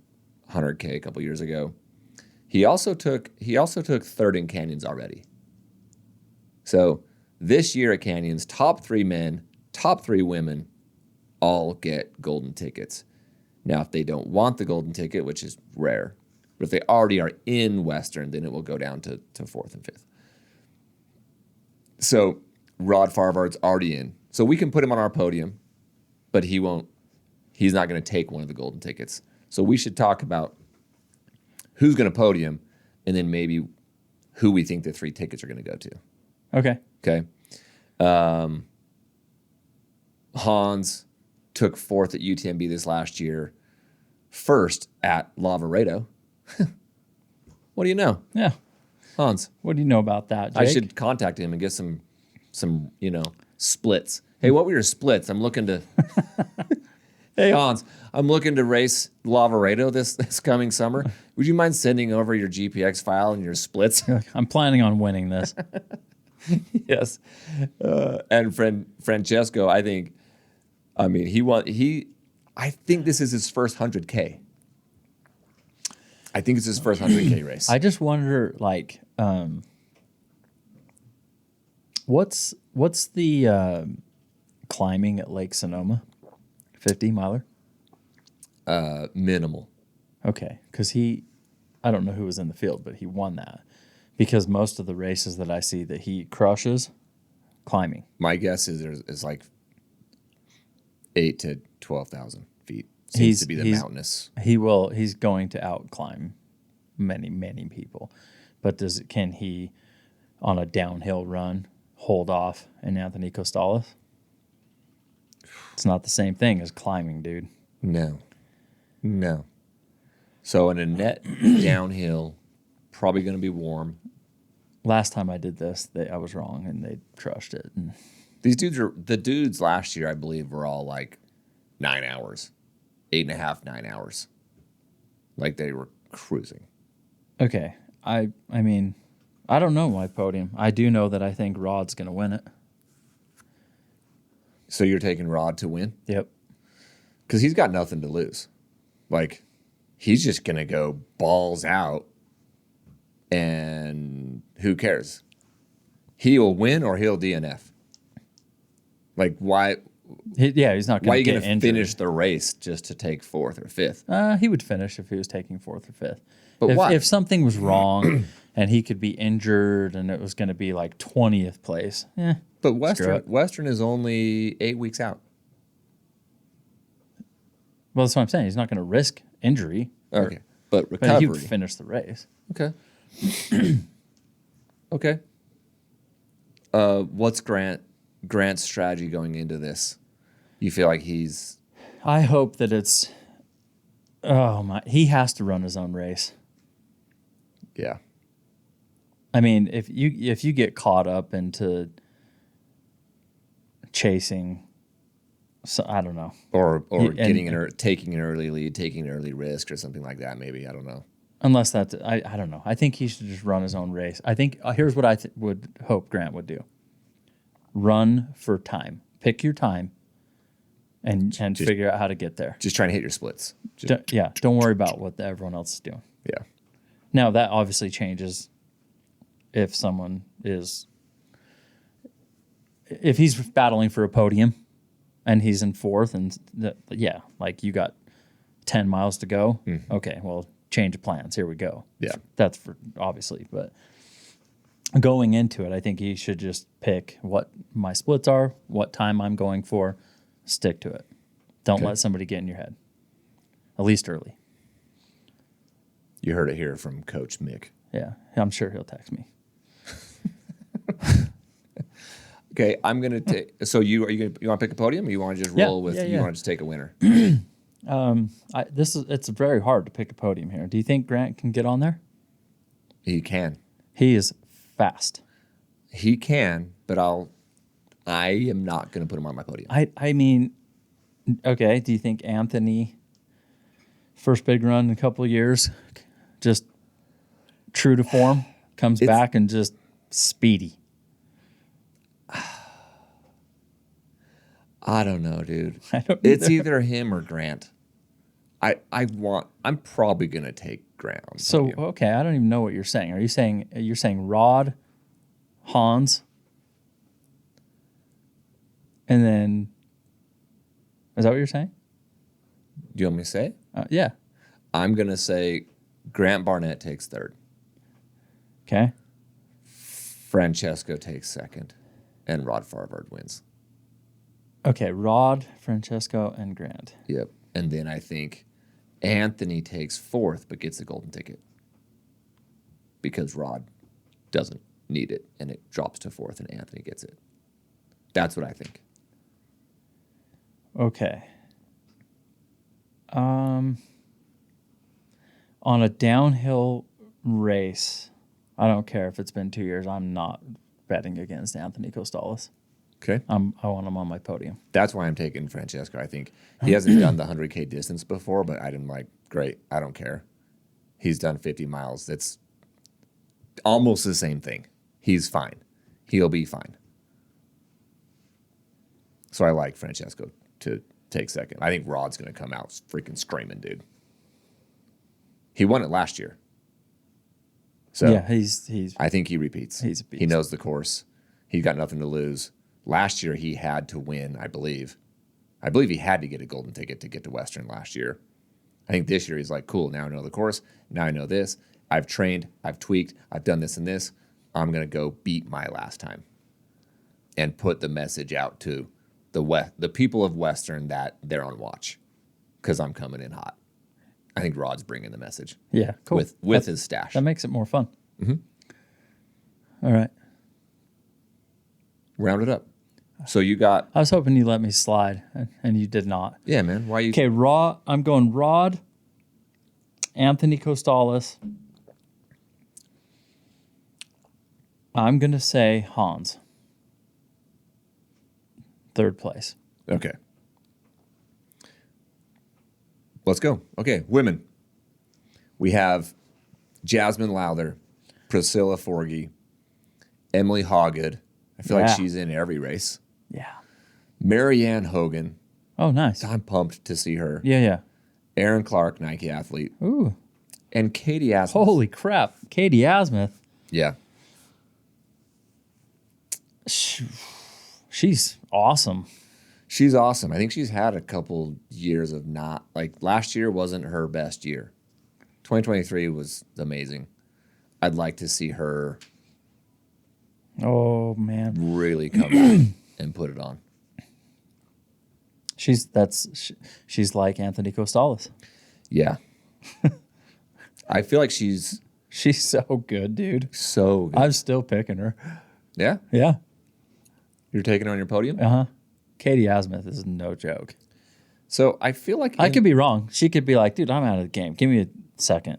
100K a couple years ago. He also took 3rd in Canyons already. So this year at Canyons, top 3 men, top 3 women, all get golden tickets. Now, if they don't want the golden ticket, which is rare, but if they already are in Western, then it will go down to 4th and 5th. So Rod Farvard's already in. So we can put him on our podium, but he won't. He's not going to take one of the golden tickets. So we should talk about who's going to podium, and then maybe who we think the 3 tickets are going to go to. Okay. Okay. Hans took 4th at UTMB this last year, 1st at Lavaredo. What do you know, Yeah. Hans? What do you know about that, Jake? I should contact him and get some splits. Hey, what were your splits? I'm looking to. Hey, Hans, I'm looking to race Lavaredo this coming summer. Would you mind sending over your GPX file and your splits? I'm planning on winning this. Yes. And Francesco, I think this is his first 100K. I think it's his first 100K race. I just wonder, like, what's the climbing at Lake Sonoma? 50 miler? Minimal. Okay, because I don't know who was in the field, but he won that. Because most of the races that I see that he crushes, climbing. My guess is it's like 8 to 12,000 feet. Seems to be the mountainous. He's going to outclimb many, many people. But can he, on a downhill run, hold off an Anthony Costales? It's not the same thing as climbing, dude. No. So in a net downhill, probably going to be warm. Last time I did this, I was wrong, and they crushed it. And the dudes last year, I believe, were all like 9 hours, 8.5, 9 hours. Like they were cruising. Okay. I mean, I don't know my podium. I do know that I think Rod's going to win it. So you're taking Rod to win? Yep. Because he's got nothing to lose. Like, he's just going to go balls out, and who cares? He'll win or he'll DNF. Like, why? He's not going to get injured. Finish the race just to take 4th or 5th? He would finish if he was taking 4th or 5th. But why? If something was wrong and he could be injured and it was going to be like 20th place, But Western is only 8 weeks out. Well, that's what I'm saying. He's not going to risk injury. Okay. But recovery. But he would finish the race. Okay. Okay. What's Grant's strategy going into this? You feel like he's... I hope that it's... Oh, my... He has to run his own race. Yeah. I mean, if you get caught up into chasing... So, I don't know. Or taking an early lead, taking an early risk or something like that, maybe. I don't know. Unless that's... I don't know. I think he should just run his own race. I think... here's what I would hope Grant would do. Run for time. Pick your time and figure out how to get there. Just trying to hit your splits. Don't worry about what everyone else is doing. Yeah. Now, that obviously changes if someone is... If he's battling for a podium and he's in 4th and, like you got 10 miles to go. Mm-hmm. Okay, well, change of plans. Here we go. Yeah. That's for obviously, but going into it, I think he should just pick what my splits are, what time I'm going for, stick to it. Don't let somebody get in your head, at least early. You heard it here from Coach Mick. Yeah, I'm sure he'll text me. Okay, I'm gonna take. So you want to pick a podium, or you want to just roll with? You want to just take a winner? It's very hard to pick a podium here. Do you think Grant can get on there? He can. He is fast. He can, but I am not going to put him on my podium. I mean, okay. Do you think Anthony, first big run in a couple of years, just true to form, comes back and just speedy? I don't know, dude. I don't It's either him or Grant. I'm probably gonna take Grant. So okay, I don't even know what you're saying. Are you saying Rod, Hans, and then is that what you're saying? Do you want me to say it? Yeah. I'm gonna say Grant Barnett takes 3rd. Okay. Francesco takes 2nd, and Rod Farvard wins. Okay, Rod, Francesco, and Grant. Yep. And then I think Anthony takes 4th but gets the golden ticket because Rod doesn't need it and it drops to 4th and Anthony gets it. That's what I think. Okay. On a downhill race, I don't care if it's been 2 years, I'm not betting against Anthony Costales. Okay. I want him on my podium. That's why I'm taking Francesco. I think he hasn't done the 100K distance before, but I'm like, great, I don't care. He's done 50 miles. That's almost the same thing. He's fine. He'll be fine. So I like Francesco to take second. I think Rod's going to come out freaking screaming, dude. He won it last year. So Yeah, he's I think he repeats. He's a beast. He knows the course. He's got nothing to lose. Last year he had to win, I believe. I believe he had to get a golden ticket to get to Western last year. I think this year he's like, cool, now I know the course. Now I know this. I've trained. I've tweaked. I've done this and this. I'm going to go beat my last time and put the message out to the people of Western that they're on watch because I'm coming in hot. I think Rod's bringing the message. Yeah, cool. With his stash. That makes it more fun. Mm-hmm. All right. Round it up. So you got... I was hoping you let me slide, and you did not. Yeah, man. Why you... Okay, I'm going Rod, Anthony Costales. I'm going to say Hans. 3rd place. Okay. Let's go. Okay, women. We have Jasmine Lowther, Priscilla Forgy, Emily Hawgood. I feel like she's in every race. Yeah. Marianne Hogan. Oh, nice. I'm pumped to see her. Yeah. Aaron Clark, Nike athlete. Ooh. And Katie Asmuth. Holy crap. Katie Asmuth. Yeah. She's awesome. She's awesome. I think she's had a couple years of not, like last year wasn't her best year. 2023 was amazing. I'd like to see her really come back and put it on. She's like Anthony Costales. Yeah. I feel like she's so good, dude. so good. I'm still picking her. Yeah? Yeah. You're taking her on your podium? Uh-huh. Katie Asmuth is no joke. So I feel like... I could be wrong. She could be like, dude, I'm out of the game. Give me a second.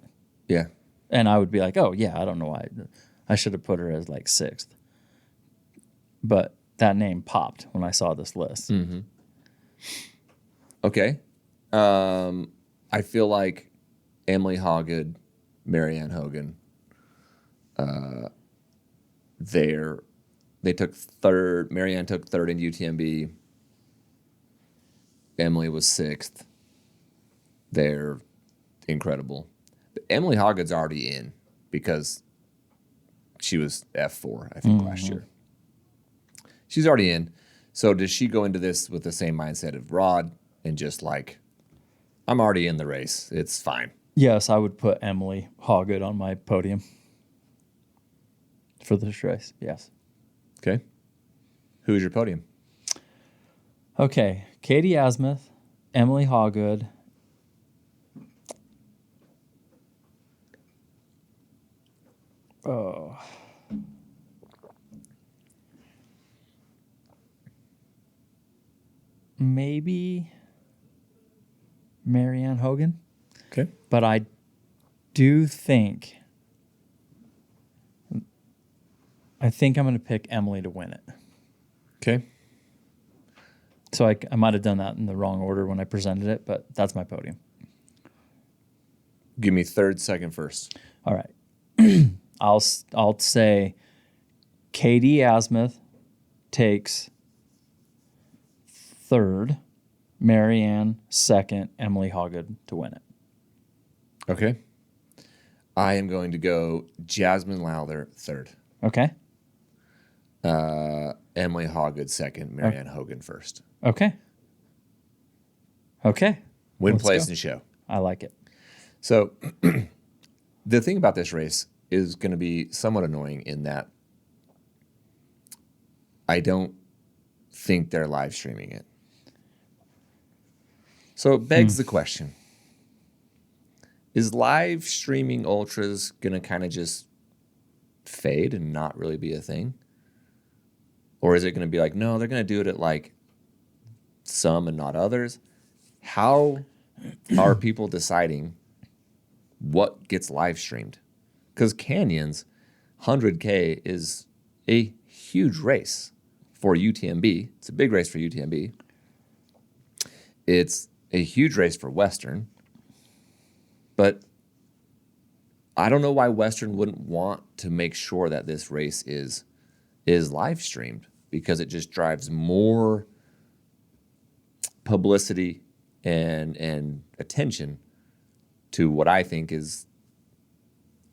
Yeah. And I would be like, oh, yeah, I don't know why. I should have put her as like 6th. But that name popped when I saw this list. Mm-hmm. Okay. I feel like Emily Hawgood, Marianne Hogan, they took 3rd. Marianne took 3rd in UTMB. Emily was 6th. They're incredible. But Emily Hawgood's already in because she was F4, I think, last year. She's already in. So does she go into this with the same mindset of Rod and just like, I'm already in the race. It's fine. Yes, I would put Emily Hawgood on my podium for this race. Yes. Okay. Who's your podium? Okay. Katie Asmuth, Emily Hawgood. Oh. Maybe Marianne Hogan. Okay. But I do think I'm going to pick Emily to win it. Okay. So I might have done that in the wrong order when I presented it, but that's my podium. Give me 3rd, 2nd, 1st. All right. I'll say Katie Asmuth takes 3rd, Marianne 2nd, Emily Hawgood to win it. Okay. I am going to go Jasmine Lowther 3rd. Okay. Emily Hawgood 2nd, Marianne Hogan 1st. Okay. Win, Let's place, go. and show. I like it. So the thing about this race is going to be somewhat annoying in that I don't think they're live streaming it. So it begs the question, is live streaming ultras going to kind of just fade and not really be a thing? Or is it going to be like, no, they're going to do it at like some and not others? How are people deciding what gets live streamed? Because Canyons 100K is a huge race for UTMB. It's a big race for UTMB. It's a huge race for Western. But I don't know why Western wouldn't want to make sure that this race is live streamed, because it just drives more publicity and attention to what I think is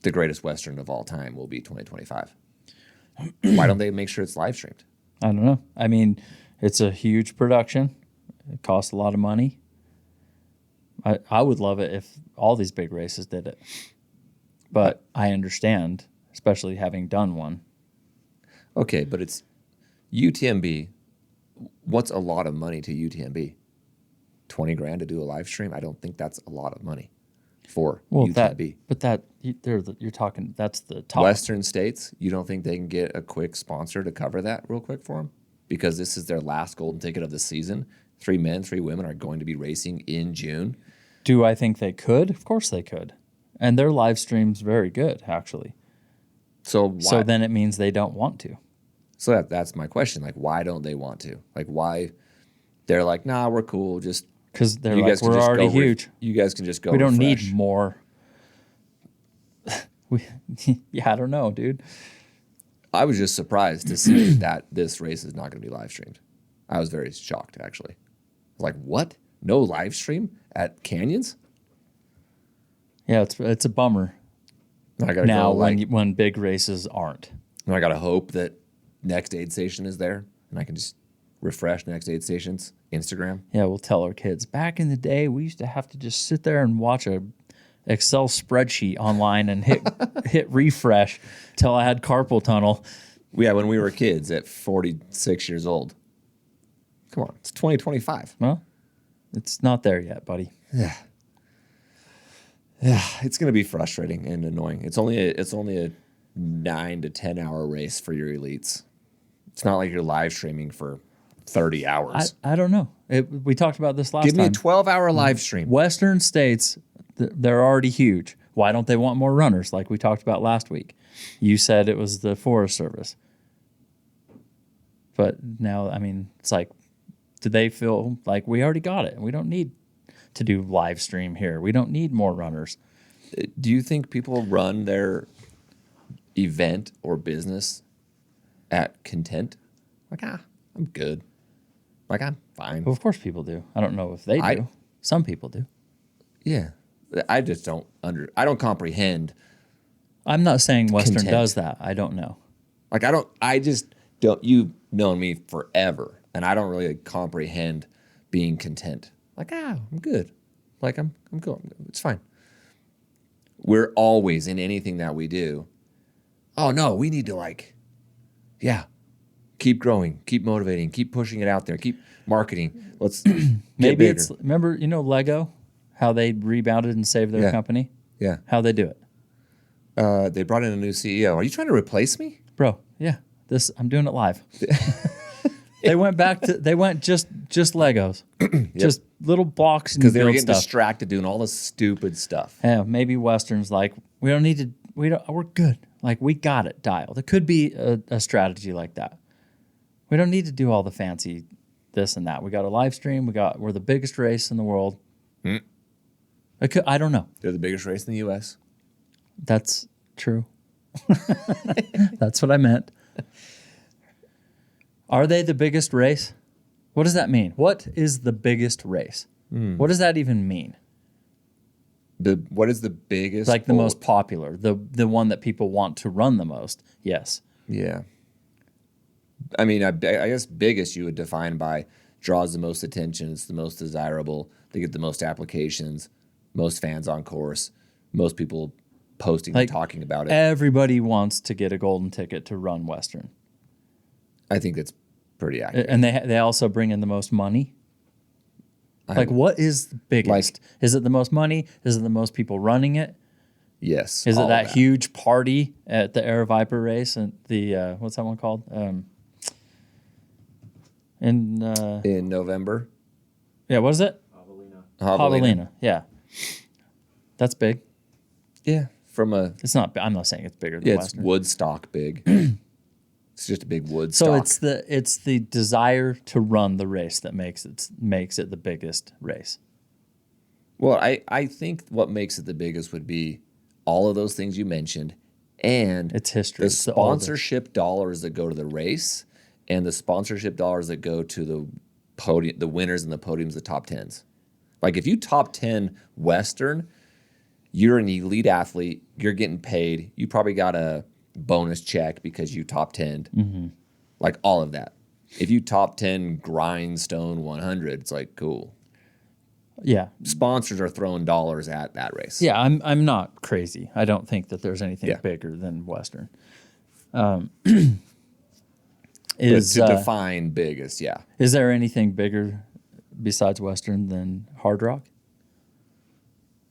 the greatest Western of all time will be 2025. Why don't they make sure it's live streamed? I don't know. I mean, it's a huge production. It costs a lot of money. I would love it if all these big races did it. But I understand, especially having done one. Okay, but it's UTMB. What's a lot of money to UTMB? 20 grand to do a live stream? I don't think that's a lot of money for UTMB. You're talking, that's the top. Western states, you don't think they can get a quick sponsor to cover that real quick for them? Because this is their last golden ticket of the season. 3 men, 3 women are going to be racing in June. Do I think they could? Of course they could. And their live stream's very good, actually. So why? So then it means they don't want to. So that's my question. Like, why don't they want to? Like, why? They're like, nah, we're cool. Just because they're like, we're already huge. You guys can just go. We don't refresh. need more. Yeah, I don't know, dude. I was just surprised to see that this race is not going to be live streamed. I was very shocked, actually. I was like, what? No live stream at Canyons? Yeah, it's a bummer. I gotta now go, like, when big races aren't. I got to hope that next aid station is there and I can just refresh next aid station's Instagram. Yeah, we'll tell our kids. Back in the day, we used to have to just sit there and watch a Excel spreadsheet online and hit refresh till I had carpal tunnel. Yeah, when we were kids at 46 years old. Come on, it's 2025. Well, it's not there yet, buddy. Yeah, it's going to be frustrating and annoying. It's only a 9 to 10 hour race for your elites. It's not like you're live streaming for 30 hours. I don't know. We talked about this last time. Give me a 12-hour live stream. Western states, they're already huge. Why don't they want more runners like we talked about last week? You said it was the Forest Service. But now, I mean, it's like, do they feel like we already got it? We don't need to do live stream here. We don't need more runners. Do you think people run their event or business at content? Like, I'm good. Like, I'm fine. Well, of course people do. I don't know if they do. Some people do. Yeah. I just don't I don't comprehend. I'm not saying Western Content. does that. I don't know. Like, I just don't, you've known me forever, and I don't really comprehend being content. Like, I'm good. Like, I'm cool. It's fine. We're always in anything that we do. Oh, no, we need to keep growing, keep motivating, keep pushing it out there, keep marketing. Let's Maybe it's, remember, Lego, how they rebounded and saved their company? Yeah. How they do it? They brought in a new CEO. Are you trying to replace me? Bro, yeah. I'm doing it live. They went just Legos. Just little blocks and Because they were getting stuff. distracted doing all this stupid stuff. Yeah, maybe Western's like, we're good. Like, we got it dialed. It could be a strategy like that. We don't need to do all the fancy this and that. We got a live stream. We're the biggest race in the world. I don't know. They're the biggest race in the U.S. That's true. That's what I meant. Are they the biggest race? What does that mean? What is the biggest race? What does that even mean? What is the biggest? Like the most popular, the one that people want to run the most. Yes. Yeah. I mean, I guess biggest you would define by draws the most attention. It's the most desirable. They get the most applications, most fans on course, most people posting and talking about it. Everybody wants to get a golden ticket to run Western. I think that's pretty accurate. And they also bring in the most money. Like, what is the biggest? Is it the most money? Is it the most people running it? Yes. Is it all that of huge party at the Air Viper race and the what's that one called? In November? yeah, what is it? Javelina. Yeah, that's big. Yeah. It's not. I'm not saying it's bigger than it's Western. Woodstock big. It's just a big wood So stock. it's the desire to run the race that makes it the biggest race. Well, I think what makes it the biggest would be all of those things you mentioned, and It's history. the It's the oldest. sponsorship dollars that go to the race, and the sponsorship dollars that go to the podium, the winners and the podiums, the top tens. Like if you top 10 Western, you're an elite athlete. You're getting paid. You probably got a bonus check because you top 10. Mm-hmm. Like all of that. If you top 10 grindstone 100, it's like cool. Yeah, Sponsors are throwing dollars at that race. yeah. I'm not crazy. I don't think that there's anything Yeah. bigger than Western. But Is to define biggest, yeah. is there anything bigger besides Western than Hard Rock?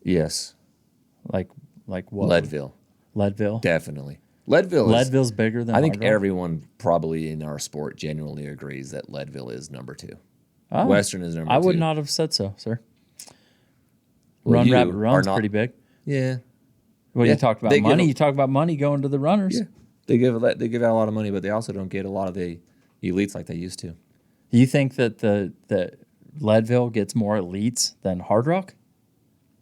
Yes. Like what? Leadville. Leadville. Definitely. Leadville is, Leadville's bigger than I think Hard Rock? everyone probably in our sport genuinely agrees that Leadville is number 2. Oh, Western is number 2. I would not have said so, sir. Well, Run you Rabbit are Run's not- pretty big. Yeah. Well, Yeah, you talked about they give money. a- You talk about money going to the runners. Yeah. They give out a lot of money, but they also don't get a lot of the elites like they used to. You think that that Leadville gets more elites than Hard Rock?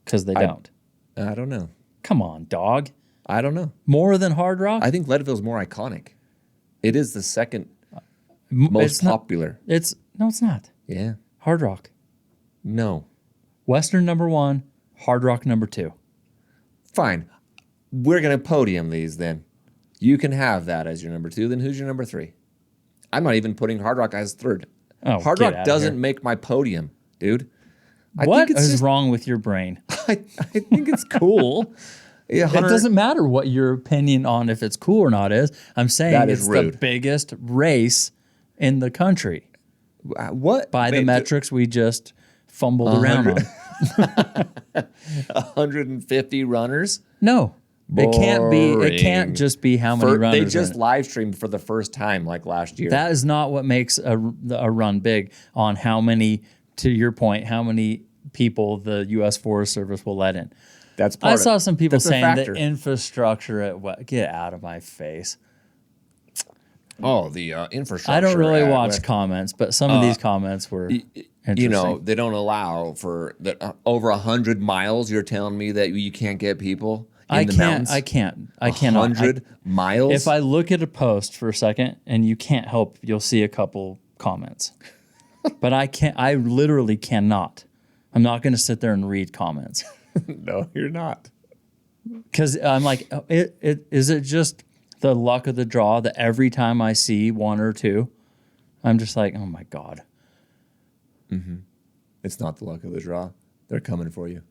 Because they don't. I don't know. Come on, dog. I don't know. More than Hard Rock? I think Leadville's more iconic. It is the second It's most not- popular. It's not. Yeah. Hard Rock. No. Western number 1, Hard Rock number 2. Fine. We're going to podium these then. You can have that as your number 2. Then who's your number 3? I'm not even putting Hard Rock as third. Oh, Hard get Rock outta doesn't here. make my podium, dude. I What think it's is just, wrong with your brain? I think it's cool. Yeah, It doesn't matter what your opinion on if it's cool or not is. I'm saying That is it's rude. the biggest race in the country What? by the Wait, metrics we just fumbled around on. 150 runners? No, it can't be. It can't Boring. just be how many runners. They are in just it. live streamed for the first time like last year. That is not what makes a run big. On how many, to your point, how many people the U.S. Forest Service will let in. That's part I of saw it. some people That's a saying the factor. infrastructure at what? Get out of my face. Oh, the infrastructure. I don't really at watch West- comments, but some of these comments were interesting. You know, they don't allow for over 100 miles. You're telling me that you can't get people in the mountains? I cannot. 100 miles? If I look at a post for a second and you can't help, you'll see a couple comments. But I can't. I literally cannot. I'm not going to sit there and read comments No, you're not. because I'm like, is it just the luck of the draw that every time I see one or two, I'm just like, oh my God, It's not the luck of the draw. They're coming for you.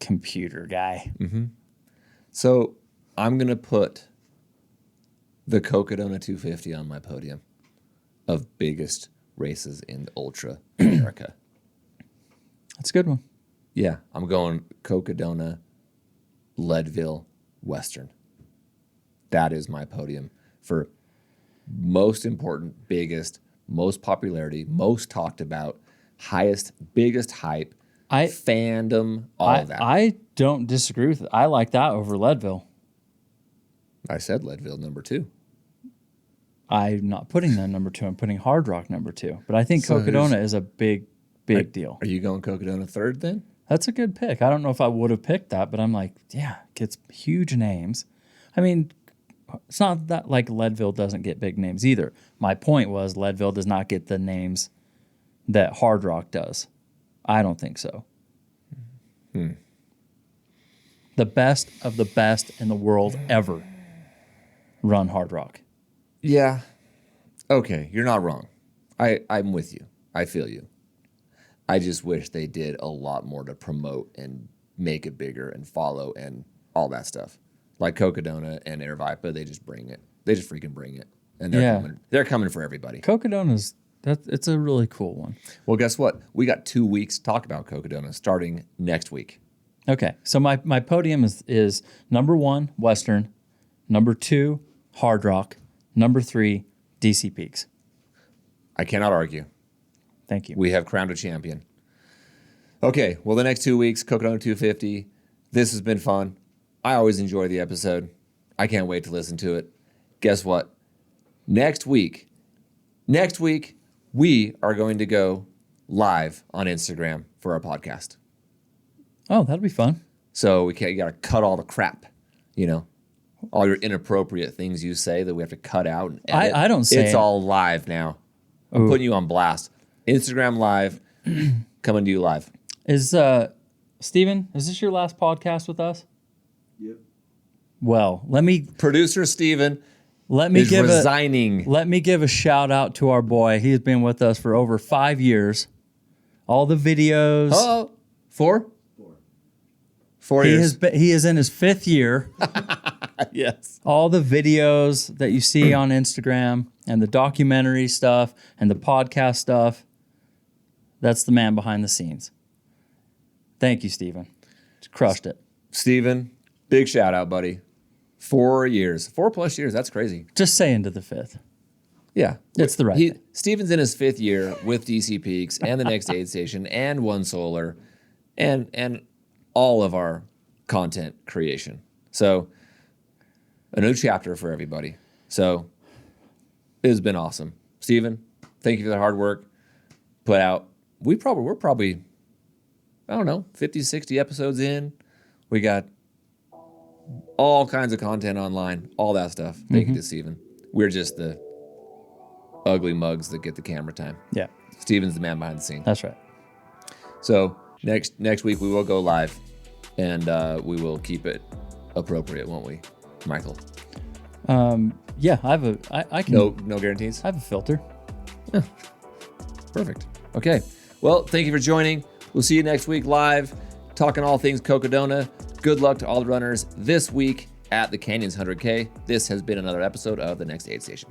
computer guy. So I'm going to put the Cocodona 250 on my podium of biggest races in Ultra America. That's a good one. Yeah, I'm going Cocodona, Leadville, Western. That is my podium for most important, biggest, most popularity, most talked about, highest, biggest hype, fandom, all of that. I don't disagree with it. I like that over Leadville. I said Leadville number 2. I'm not putting that number 2. I'm putting Hard Rock number 2. But I think So Cocodona is a big deal. Are you going Cocodona third then? That's a good pick. I don't know if I would have picked that, but I'm like, yeah, gets huge names. I mean, it's not that like Leadville doesn't get big names either. My point was Leadville does not get the names that Hard Rock does. I don't think so. The best of the best in the world ever run Hard Rock. Yeah. Okay, you're not wrong. I'm with you. I feel you. I just wish they did a lot more to promote and make it bigger and follow and all that stuff. Like Cocodona and Air Vipa, they just bring it. They just freaking bring it. And they're Yeah. coming. They're coming for everybody. Cocodona's It's a really cool one. Well, guess what? We got 2 weeks to talk about Cocodona starting next week. Okay, so my podium is number 1, Western, number 2, Hard Rock, number 3, DC Peaks. I cannot argue. Thank you. We have crowned a champion. Okay, well, the next 2 weeks, Cocodona 250. This has been fun. I always enjoy the episode. I can't wait to listen to it. Guess what? Next week, we are going to go live on Instagram for our podcast. Oh, that'll be fun. So you got to cut all the crap, all your inappropriate things you say that we have to cut out and edit. I don't say it's it. all live now. I'm putting you on blast. Instagram live, coming to you live. Is Steven, is this your last podcast with us? Yep. Well, Producer Steven let me is give resigning. Let me give a shout out to our boy. He's been with us for over 5 years. All the videos. Oh, 4? 4 He years. he is in his 5th year. Yes. All the videos that you see on Instagram and the documentary stuff and the podcast stuff, that's the man behind the scenes. Thank you, Steven. Crushed it. Steven, big shout out, buddy. 4 years. 4+ years. That's crazy. Just say into the 5th. Yeah. It's the right thing. Steven's in his 5th year with DC Peaks and the Next Aid Station and One Solar and all of our content creation. So a new chapter for everybody. So it has been awesome. Steven, thank you for the hard work. Put out. We're probably, I don't know, 50, 60 episodes in. We got all kinds of content online, all that stuff. Thank you to Steven. We're just the ugly mugs that get the camera time. Yeah, Steven's the man behind the scene. that's right. So next week we will go live, and we will keep it appropriate, won't we, Michael? Yeah, I can. No guarantees. I have a filter. Perfect. Okay. Well, thank you for joining. We'll see you next week live, talking all things Cocodona. Good luck to all the runners this week at the Canyons 100K. This has been another episode of the Next Aid Station.